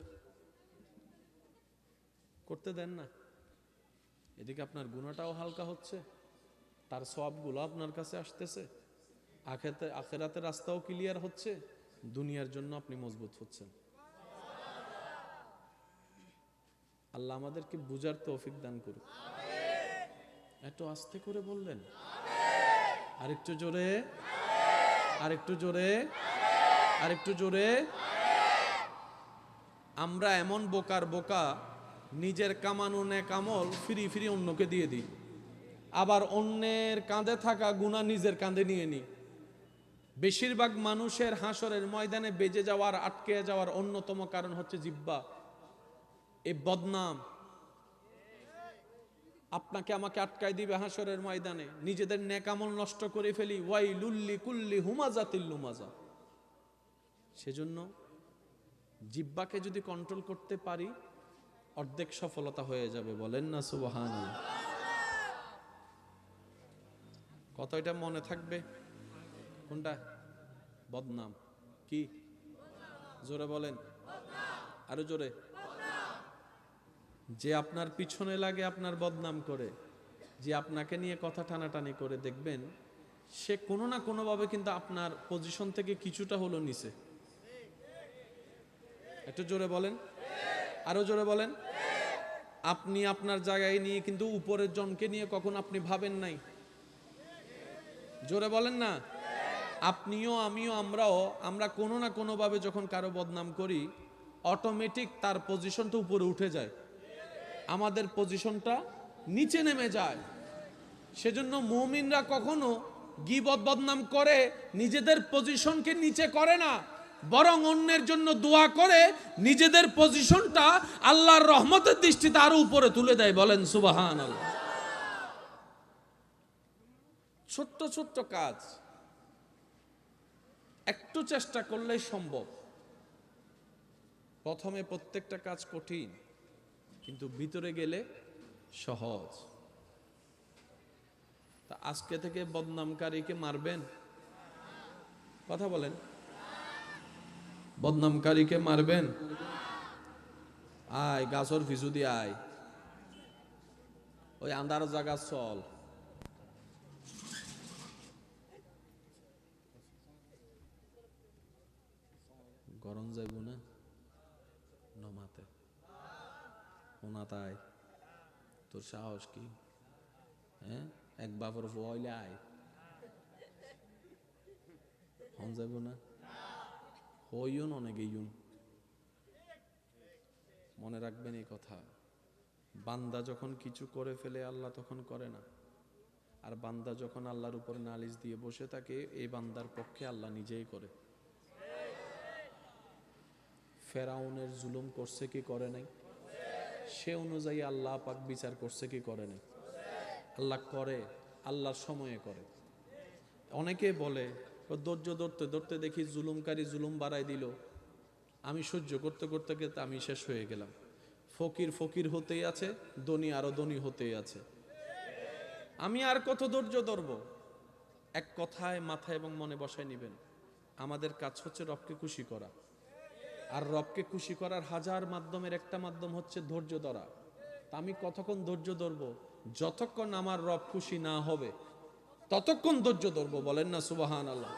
করতে দেন না। এদিকে আপনার গুনাহটাও হালকা হচ্ছে, তার সওয়াবগুলো আপনার কাছে আসতেছে, আখিরাতের রাস্তাও ক্লিয়ার হচ্ছে, দুনিয়ার জন্য আপনি মজবুত হচ্ছেন। আল্লাহ আমাদেরকে বুঝার তৌফিক দান করুন। এত আস্তে করে বললেন, আরেকটু জোরে, আরেকটু জোরে, আরেকটু জোরে। আমরা এমন বোকার বোকা, নিজের কামানো নেক আমল ফিরি অন্যকে দিয়ে দিই, আবার অন্যের কাঁধে থাকা গুনাহ নিজের কাঁধে নিয়ে নিই। বেশিরভাগ মানুষের হাসরের ময়দানে বেজে যাওয়ার, আটকে যাওয়ার অন্যতম কারণ হচ্ছে জিহ্বা। এই বদনাম আপনাকে আমাকে আটকাই দিবে হাসরের ময়দানে। নিজেদের নেক আমল নষ্ট করে ফেলি, ওয়াইলুল্লি কুল্লি হুমাজাতিল লুমাজা। সেজন্য জিহ্বাকে যদি কন্ট্রোল করতে পারি, অর্ধেক সফলতা হয়ে যাবে। বলেন না সুবহানাল্লাহ? কত এটা মনে থাকবে? কোনটা? বদনাম। কি? জোরে বলেন, আরো জোরে। যে আপনার পিছনে লাগে আপনার বদনাম করে, যে আপনাকে নিয়ে কথা টানাটানি করে, দেখবেন সে কোনো না কোনো ভাবে কিন্তু আপনার পজিশন থেকে কিছুটা হলো নিচে। একটু জোরে বলেন, আরো জোরে বলেন। আপনি আপনার জায়গায় নিয়ে কিন্তু উপরের জনকে নিয়ে কখন আপনি ভাবেন নাই? জোরে বলেন না। আপনিও আমিও আমরা কোনো না কোনো ভাবে যখন কারো বদনাম করি, অটোমেটিক তার পজিশনটা উপরে উঠে যায়, আমাদের পজিশনটা নিচে নেমে যায়। সেজন্য মুমিনরা কখনো গীবত বদনাম করে নিজেদের পজিশনকে নিচে করে না, বরং অন্যের জন্য দোয়া করে নিজেদের পজিশনটা আল্লাহর রহমতের দৃষ্টিতে আরো উপরে তুলে দেয়। বলেন সুবহানাল্লাহ। ছোট্ট ছোট্ট কাজ একটু চেষ্টা করলেই সম্ভব। প্রথমে প্রত্যেকটা কাজ কঠিন, কিন্তু ভিতরে গেলে সহজ। তা আজকে থেকে বদনামকারীকে মারবেন? কথা বলেন। বদনামকারীকে মারবেন? আয় গাছর ফিসু দিয়ে আয়, ওই আন্ধার জায়গা চল। গরম যাইব না নমাতে ওনা, তাই তোর সাহস কি? হ্যাঁ, এক বাপর হইলে আয়, হন যাইব না। হইউন অনেক ইউন। মনে রাখবেন এই কথা, বান্দা যখন কিছু করে ফেলে আল্লাহ তখন করে না, আর বান্দা যখন আল্লাহর উপর নালিশ দিয়ে বসে থাকে, এই বান্দার পক্ষে আল্লাহ নিজেই করে। ফেরাউনের জুলুম করছে কি করে নাই? সে অনুযায়ী আল্লাহ পাক বিচার করছে কি করে নাই? আল্লাহ করে, আল্লাহর সময়ে করে। অনেকে বলে ধৈর্য ধরতে ধরতে দেখি জুলুমকারী জুলুম বাড়াই দিল, আমি সহ্য করতে করতে করতে আমি শেষ হয়ে গেলাম। ফকির ফকির হতেই আছে, ধনী আরো ধনী হতেই আছে, আমি আর কত ধৈর্য ধরব? এক কথায় মাথায় এবং মনে বসায় নিবেন, আমাদের কাজ হচ্ছে রবকে খুশি করা। আর রবকে খুশি করার হাজার মাধ্যমের একটা মাধ্যম হচ্ছে ধৈর্য ধরা। তা আমি কতক্ষণ ধৈর্য ধরবো? যতক্ষণ আমার রব খুশি না হবে ততক্ষণ ধৈর্য ধরবো। বলেন না সুবহানাল্লাহ।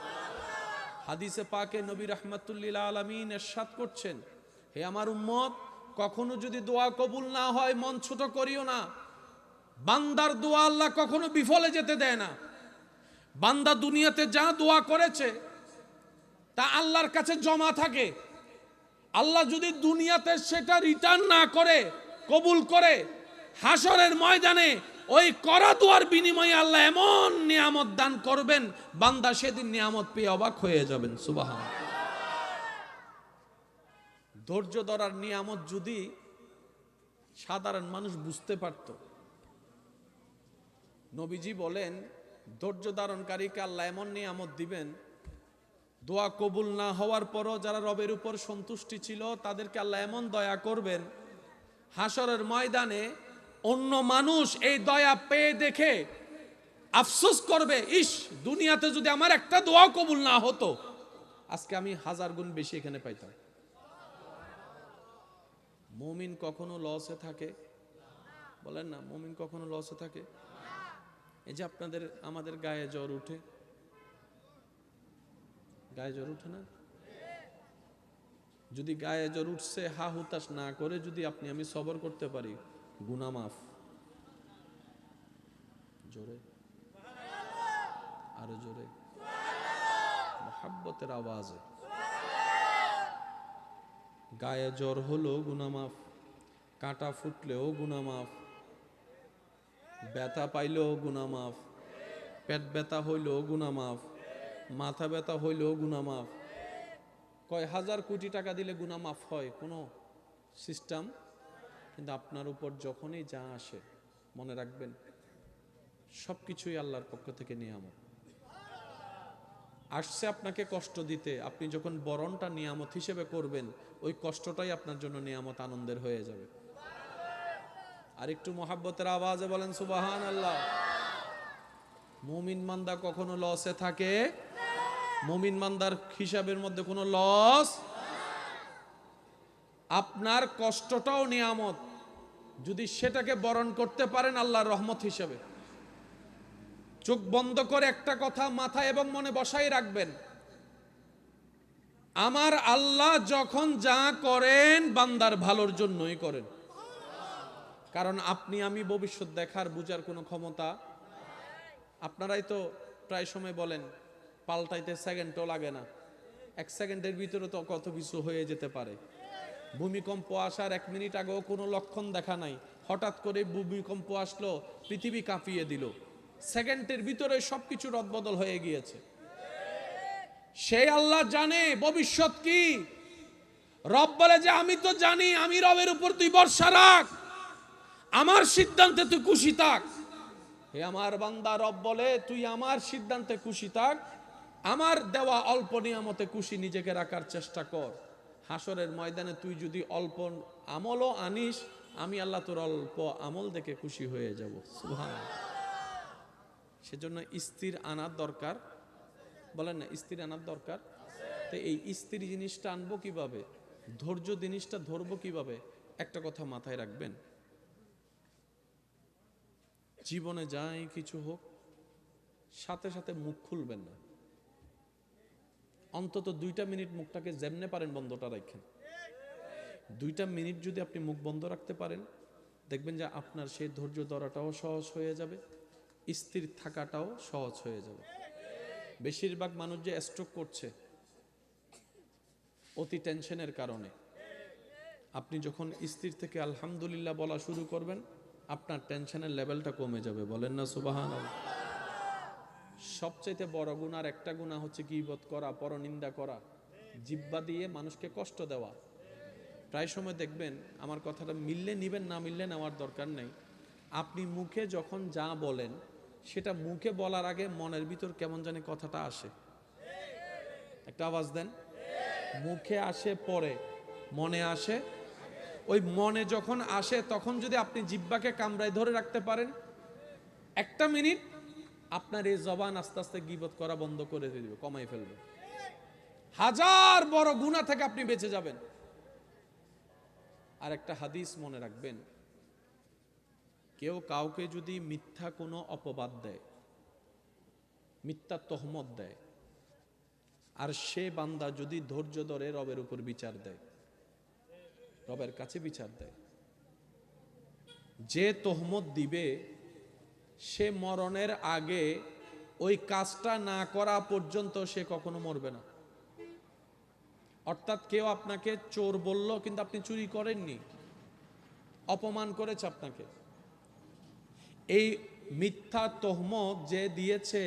হাদিসে পাকে নবী রাহমাতুল্লিল আলামিন ইরশাদ করছেন, হে আমার উম্মত, কখনো যদি দোয়া কবুল না হয় মন ছোট করিও না। বান্দার দোয়া আল্লাহ কখনো বিফলে যেতে দেয় না। বান্দা দুনিয়াতে যা দোয়া করেছে তা আল্লাহর কাছে জমা থাকে। আল্লাহ যদি দুনিয়াতে সেটা রিটার্ন না করে, কবুল করে, হাসরের ময়দানে ওই করা দোয়ার বিনিময়ে আল্লাহ এমন নিয়ামত দান করবেন, বান্দা সেদিন নিয়ামত পেয়ে অবাক হয়ে যাবেন। সুবহানাল্লাহ। ধৈর্য ধরার নিয়ামত যদি সাধারণ মানুষ বুঝতে পারত। নবীজি বলেন, ধৈর্য ধারণকারীকে আল্লাহ এমন নিয়ামত দিবেন, দোয়া কবুল না হওয়ার পরও যারা রবের উপর সন্তুষ্টি ছিল তাদেরকে আল্লাহ এমন দয়া করবেন, হাসরের ময়দানে অন্য মানুষ এই দয়া পেয়ে দেখে আফসোস করবে, ইস, দুনিয়াতে যদি আমার একটা দোয়া কবুল না হতো আজকে আমি 1000 গুণ বেশি এখানে পাইতাম। মুমিন কখনো লসে থাকে? বলেন না, মুমিন কখনো লসে থাকে? এই যে আমাদের গায়ে জ্বর উঠে, গায়ে জ্বর উঠে না? যদি গায়ে জ্বর উঠছে হা হুতাশ না করে যদি আপনি আমি সবর করতে পারি, গুনাহ মাফ। জোরে, আরো জোরে, মুহাব্বতের আওয়াজে। গায়ে জ্বর হলো গুনাহ মাফ, কাঁটা ফুটলেও গুনাহ মাফ, ব্যথা পাইলেও গুনাহ মাফ, পেট ব্যথা হইলেও গুনাহ মাফ, মাথা ব্যথা হইলেও গুনাহ মাফ। কয় হাজার কোটি টাকা দিলে গুনাহ মাফ হয় কোনো সিস্টেম? কিন্তু আপনার উপর যখনই যা আসে মনে রাখবেন সবকিছুই আল্লাহর পক্ষ থেকে নিয়ামত। আসছে আপনাকে কষ্ট দিতে, আপনি যখন বরণটা নিয়ামত হিসেবে করবেন ওই কষ্টটাই আপনার জন্য নিয়ামত, আনন্দের হয়ে যাবে। আর একটু মুহাব্বতের আওয়াজে বলেন সুবহানাল্লাহ। মুমিন বান্দা কখনো লসে থাকে? মুমিন বান্দার হিসাবের মধ্যে কোনো লস। আপনার কষ্টটাও নিয়ামত, যদি সেটাকে বরণ করতে পারেন আল্লাহর রহমত হিসেবে। চোখ বন্ধ করে একটা কথা মাথায় এবং মনে বসাই রাখবেন, আমার আল্লাহ যখন যা করেন বান্দার ভালোর জন্যই করেন। কারণ আপনি আমি ভবিষ্যৎ দেখার বুঝার কোনো ক্ষমতা, আপনারাই তো প্রায় সময় বলেন পাল্টাইতে সেকেন্ডও লাগে না, 1 সেকেন্ডের ভিতরে তো কত কিছু হয়ে যেতে পারে। ভূমিকম্প আসার 1 মিনিট আগেও কোনো লক্ষণ দেখা নাই, হঠাৎ করে ভূমিকম্প আসলো, পৃথিবী কাঁপিয়ে দিল, সেকেন্ডের ভিতরে সবকিছু রদবদল হয়ে গিয়েছে। সেই আল্লাহ জানে ভবিষ্যৎ কি। রব বলে যে আমি তো জানি, আমি রবের উপর তুই ভরসা রাখ, আমার সিদ্ধান্তে তুই খুশি থাক। হে আমার বান্দা, রব বলে তুই আমার সিদ্ধান্তে খুশি থাক, আমার দেওয়া অল্প নিয়ামতে খুশি নিজেকে রাখার চেষ্টা কর। হাসরের ময়দানে তুই যদি অল্প আমলও আনিস, আমি আল্লাহ তোর অল্প আমল দেখে খুশি হয়ে যাব। সুবহানাল্লাহ। সেজন্য স্থির আনার দরকার। বলেন না, স্থির আনার দরকার। তো এই স্থির জিনিসটা আনবো কিভাবে, ধৈর্য জিনিসটা ধরবো কিভাবে? একটা কথা মাথায় রাখবেন, জীবনে যাই কিছু হোক সাথে সাথে মুখ খুলবেন না। অন্তত 2টা মিনিট মুখটাকে যেমনে পারেন বন্ধটা রাখেন। 2টা মিনিট যদি আপনি মুখ বন্ধ রাখতে পারেন, দেখবেন যে আপনার সেই ধৈর্য ধরাটাও সহজ হয়ে যাবে, স্থির থাকাটাও সহজ হয়ে যাবে। বেশিরভাগ মানুষ যে স্ট্রোক করছে অতি টেনশনের কারণে। আপনি যখন স্থির থেকে আলহামদুলিল্লাহ বলা শুরু করবেন, আপনার টেনশনের লেভেলটা কমে যাবে। বলেন না সুবহানাল্লাহ। সবচেয়ে বড় গুনার একটা গুনাহ হচ্ছে গীবত করা, পরনিন্দা করা, জিহ্বা দিয়ে মানুষকে কষ্ট দেওয়া। প্রায় সময় দেখবেন, আমার কথাটা মিললে নিবেন, না মিললে নেওয়ার দরকার নেই, আপনি মুখে যখন যা বলেন সেটা মুখে বলার আগে মনের ভিতর কেমন জানি কথাটা আসে। একটা আওয়াজ দেন। মুখে আসে পরে, মনে আসে। ওই মনে যখন আসে তখন যদি আপনি জিহ্বাকে কামড়ায় ধরে রাখতে পারেন 1টা মিনিট, আপনার এই জবান আস্তে আস্তে গীবত করা বন্ধ করে দিবে, কমাই ফেলবে। হাজার বড় গুনাহ থেকে আপনি বেঁচে যাবেন। আর একটা হাদিস মনে রাখবেন, কেউ কাউকে যদি মিথ্যা কোনো অপবাদ দেয়, মিথ্যা তহমত দেয়, আর সে বান্দা যদি ধৈর্য ধরে রবের উপর বিচার দেয়, রবের কাছে বিচার দেয়, যে তহমত দিবে সে মরণের আগে ওই কাজটা না করা পর্যন্ত সে কখনো মরবে না। অর্থাৎ কেউ আপনাকে চোর বলল কিন্তু আপনি চুরি করেননি, অপমান করেছে আপনাকে, এই মিথ্যা তহমত যে দিয়েছে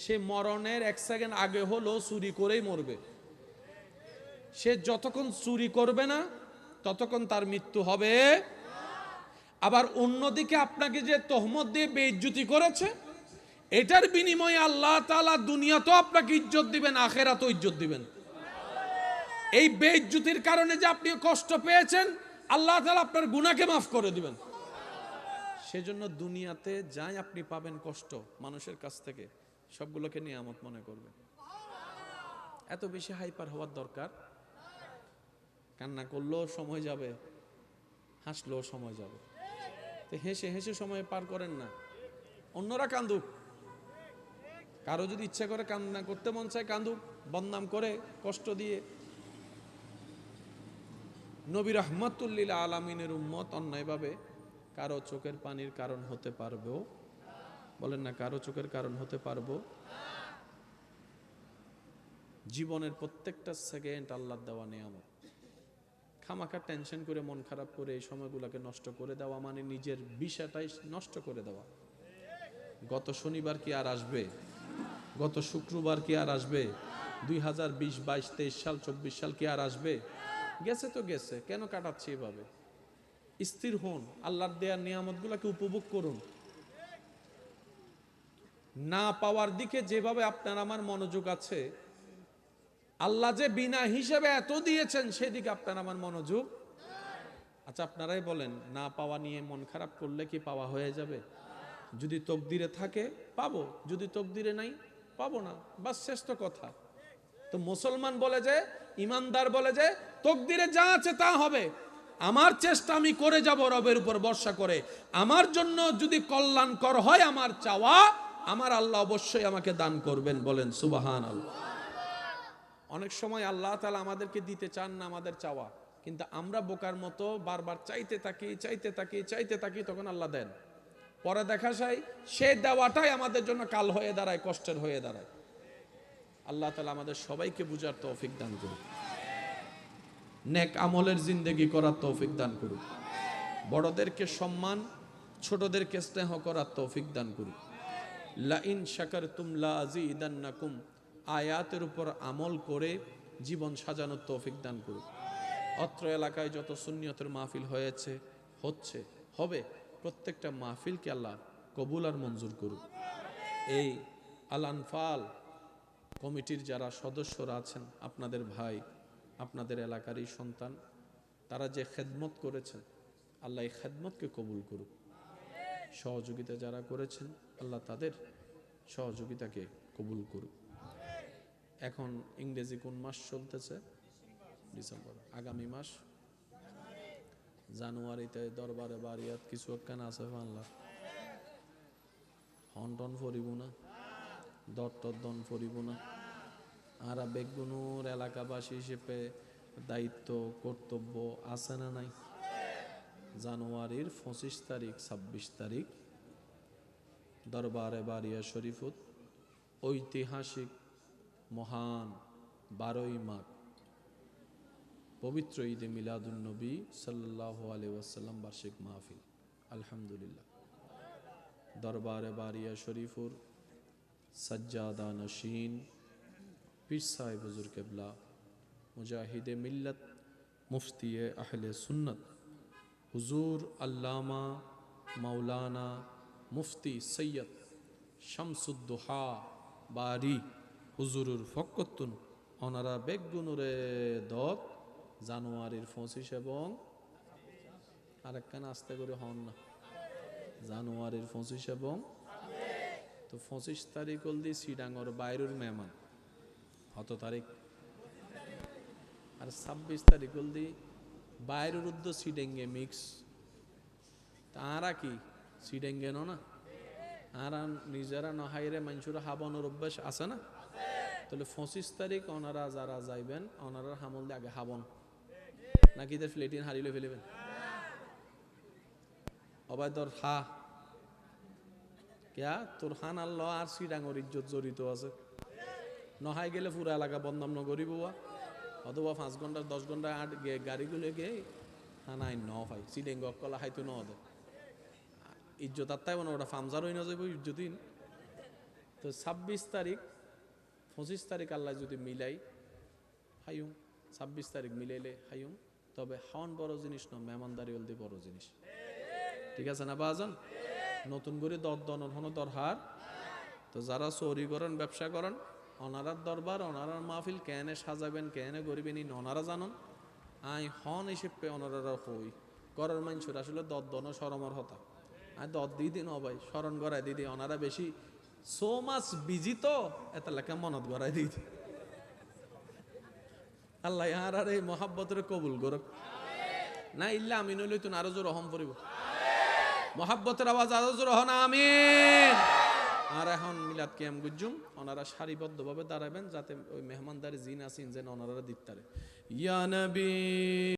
সে মরণের 1 সেকেন্ড আগে হলো চুরি করেই মরবে। সে যতক্ষণ চুরি করবে না ততক্ষণ তার মৃত্যু হবে। আবার অন্যদিকে আপনাকে যে তহমত দিয়ে বেইজ্জতি করেছে, এটার বিনিময়ে আল্লাহ তাআলা দুনিয়াতেও আপনাকে ইজ্জত দিবেন, আখিরাতেও ইজ্জত দিবেন। এই বেইজ্জতির কারণে যে আপনি কষ্ট পেয়েছেন, আল্লাহ তাআলা আপনার গুনাহকে মাফ করে দিবেন। সেজন্য দুনিয়াতে যাই আপনি পাবেন কষ্ট মানুষের কাছ থেকে, সবগুলোকে নিয়ামত মনে করবেন। এত বেশি হাইপার হওয়ার দরকার? কান্না করলেও সময় যাবে, হাসলেও সময় যাবে, তো হেসে হেসে সময় পার করেন না। অন্যরা কান্দুক, কারো যদি ইচ্ছা করে কান্না করতে মন চায় কান্দুক, বদনাম করে কষ্ট দিয়ে। নবী রাহমাতুল লিল আলামিনের উম্মত অন্যায়ভাবে কারো চোখের পানির কারণ হতে পারবো? বলেন না, কারো চোখের কারণ হতে পারবো? জীবনের প্রত্যেকটা সেকেন্ড আল্লাহর দেওয়া নিয়ামত। খামাখা টেনশন করে মন খারাপ করে এই সময়গুলোকে নষ্ট করে দেওয়া মানে নিজের বিষয়টাই নষ্ট করে দেওয়া। গত শনিবার কি আর আসবে? গত শুক্রবার কি আর আসবে? 2020, 22, 23 সাল, 24 সাল কি আর আসবে? গেছে তো গেছে, কেন কাটাচ্ছি এভাবে? স্থির হন, আল্লাহর দেওয়ার নিয়ামতগুলোকে উপভোগ করুন। না পাওয়ার দিকে যেভাবে আপনার আমার মনোযোগ আছে, আল্লাহ যে বিনা হিসেবে এত দিয়েছেন সেদিকে আপনার আমার মনোযোগ। আচ্ছা আপনারাই বলেন, না পাওয়া নিয়ে মন খারাপ করলে কি পাওয়া হয়ে যাবে? যদি তকদিরে থাকে পাবো, যদি তকদিরে নাই পাবো না, বাস শেষ তো কথা। তো মুসলমান বলে যে, ইমানদার বলে যে তকদিরে যা আছে তা হবে, আমার চেষ্টা আমি করে যাব রবের উপর ভরসা করে। আমার জন্য যদি কল্যাণকর হয় আমার চাওয়া, আমার আল্লাহ অবশ্যই আমাকে দান করবেন। বলেন সুবহানাল্লাহ। অনেক সময় আল্লাহ তাআলা আমাদেরকে দিতে চান না আমাদের চাওয়া, কিন্তু আমরা বোকার মতো বারবার চাইতে থাকি চাইতে থাকি চাইতে থাকি, তখন আল্লাহ দেন। পরে দেখা যায় সে দেওয়াটাই আমাদের জন্য কাল হয়ে দাঁড়ায়, কষ্টের হয়ে দাঁড়ায়। আল্লাহ তাআলা আমাদের সবাইকে বুঝার তৌফিক দান করুন, নেক আমলের জিন্দেগি করার তৌফিক দান করুন, বড়দেরকে সম্মান, ছোটদেরকে স্নেহ করার তৌফিক দান করুন। লা ইন শাকারতুম লা আযীদান্নাকুম, আয়াতের উপর আমল করে জীবন সাজানোর তৌফিক দান করুন। অত্র এলাকায় যত সুন্নিয়তের মাহফিল হয়েছে, হচ্ছে, হবে, প্রত্যেকটা মাহফিলকে আল্লাহ কবুল আর মঞ্জুর করুন। এই আল আনফাল কমিটির যারা সদস্যরা আছেন, আপনাদের ভাই, আপনাদের এলাকারই সন্তান, তারা যে খেদমত করেছেন, আল্লাহ এই খেদমতকে কবুল করুক। সহযোগিতা যারা করেছেন, আল্লাহ তাদের সহযোগিতাকে কবুল করুক। এখন ইংরেজি কোন মাস চলতেছে? ডিসেম্বর। আগামী মাস জানুয়ারিতে দরবারে বাড়িয়াত কিছু একখান আছে বাংলা, হন্টন ফরিব না, দত্তন ফরিব না। আর বেগুনুর এলাকাবাসী হিসেবে দায়িত্ব কর্তব্য আছে না নাই? জানুয়ারির 25 তারিখ 26 তারিখ দরবারে বাড়িয়া শরীফত ঐতিহাসিক মহান 12ই মাঘ পবিত্র ঈদে মিলাদুন নবী সাল্লাল্লাহু আলাইহি ওয়াসাল্লাম বার্ষিক মাহফিল। আলহামদুলিল্লাহ, দরবারে বাড়িয়া শরীফুর সজ্জাদা নশীন পীর সাহেব হুজুর কেবলা, মুজাহিদে মিল্লত, মুফতি আহলে সুন্নত হুজুর আল্লামা মাওলানা মুফতি সৈয়দ শামসুদ্দোহা বারি হুজুরুর ফকতুন ওনারা বেগুনুরে দত জানুয়ারির 25 এবং আরেকখান আস্তে করে হন না, জানুয়ারির 25 এবং তো 25 তারিখ হল দি সিডাঙ্গর বাইরের মেহমান, কত তারিখ? আর 26 তারিখ হল দি বাইরের উদ্দ সিডেঙ্গে মিক্স, তারা কি সিডেঙ্গে না আর নিজেরা নহাইরে মানুষের হাবানোর অভ্যাস আছে না? তাহলে 25 তারিখ ওনারা যারা যাইবেন ওনারা হামল দিয়ে আগে হাবন নাকি এদের ফ্লেটিন হারিলে ফেলিবেন? অবাই তোর হা কেয়া তোর হান আল্লাহ আর সিডাঙ্গর ইজ্জত জড়িত আছে। নহাই গেলে পুরা এলাকা বদনাম নগরিব অথবা 5 ঘন্টা 10 ঘন্টা আট গাড়িগুলো গিয়ে হানাই ন হয় সিডেঙ্গ কলা হাইতো ন দে ইজ্জত আর তাই মানে ওটা ফামজার হয়ে না যাবো ইজ্জতিন। তো 26 তারিখ 25 তারিখ আল্লাহ যদি মিলাই হাইম, 26 তারিখ মিলাইলে হাইম। তবে হাওন বড় জিনিস না, মেহমানদারি হলদি বড় জিনিস। ঠিক আছে না বাজান? নতুন করে দরদনের হনো দরহার। তো যারা চুরি করেন ব্যবসা করেন ওনারার দরবার ওনারার মাহফিল কেনে সাজাবেন কেনে গরিবেন ইন ওনারা জানন। আই হন হিসেবে ওনারা হই করার মানুষের আসলে দরদন সরমর হতা আর দর দিই দিন ভাই স্মরণ করাই দিদি ওনারা বেশি সো মাছ বিজি তো এত লেখা মনত গড়াই দিই। আল্লাহ আর আর এই মহাব্বতের কবুল করুক না ইল্লা আমি নইলে তুই আরো জোর রহম করিব মহাব্বতের আওয়াজ আরো জোর হন আমিন। আর এখন মিলাদ কিয়াম গুজুম ওনারা সারিবদ্ধভাবে দাঁড়াবেন যাতে ওই মেহমানদারি জিন আসিন যেন ওনারা দিতে পারে। ইয়া নবী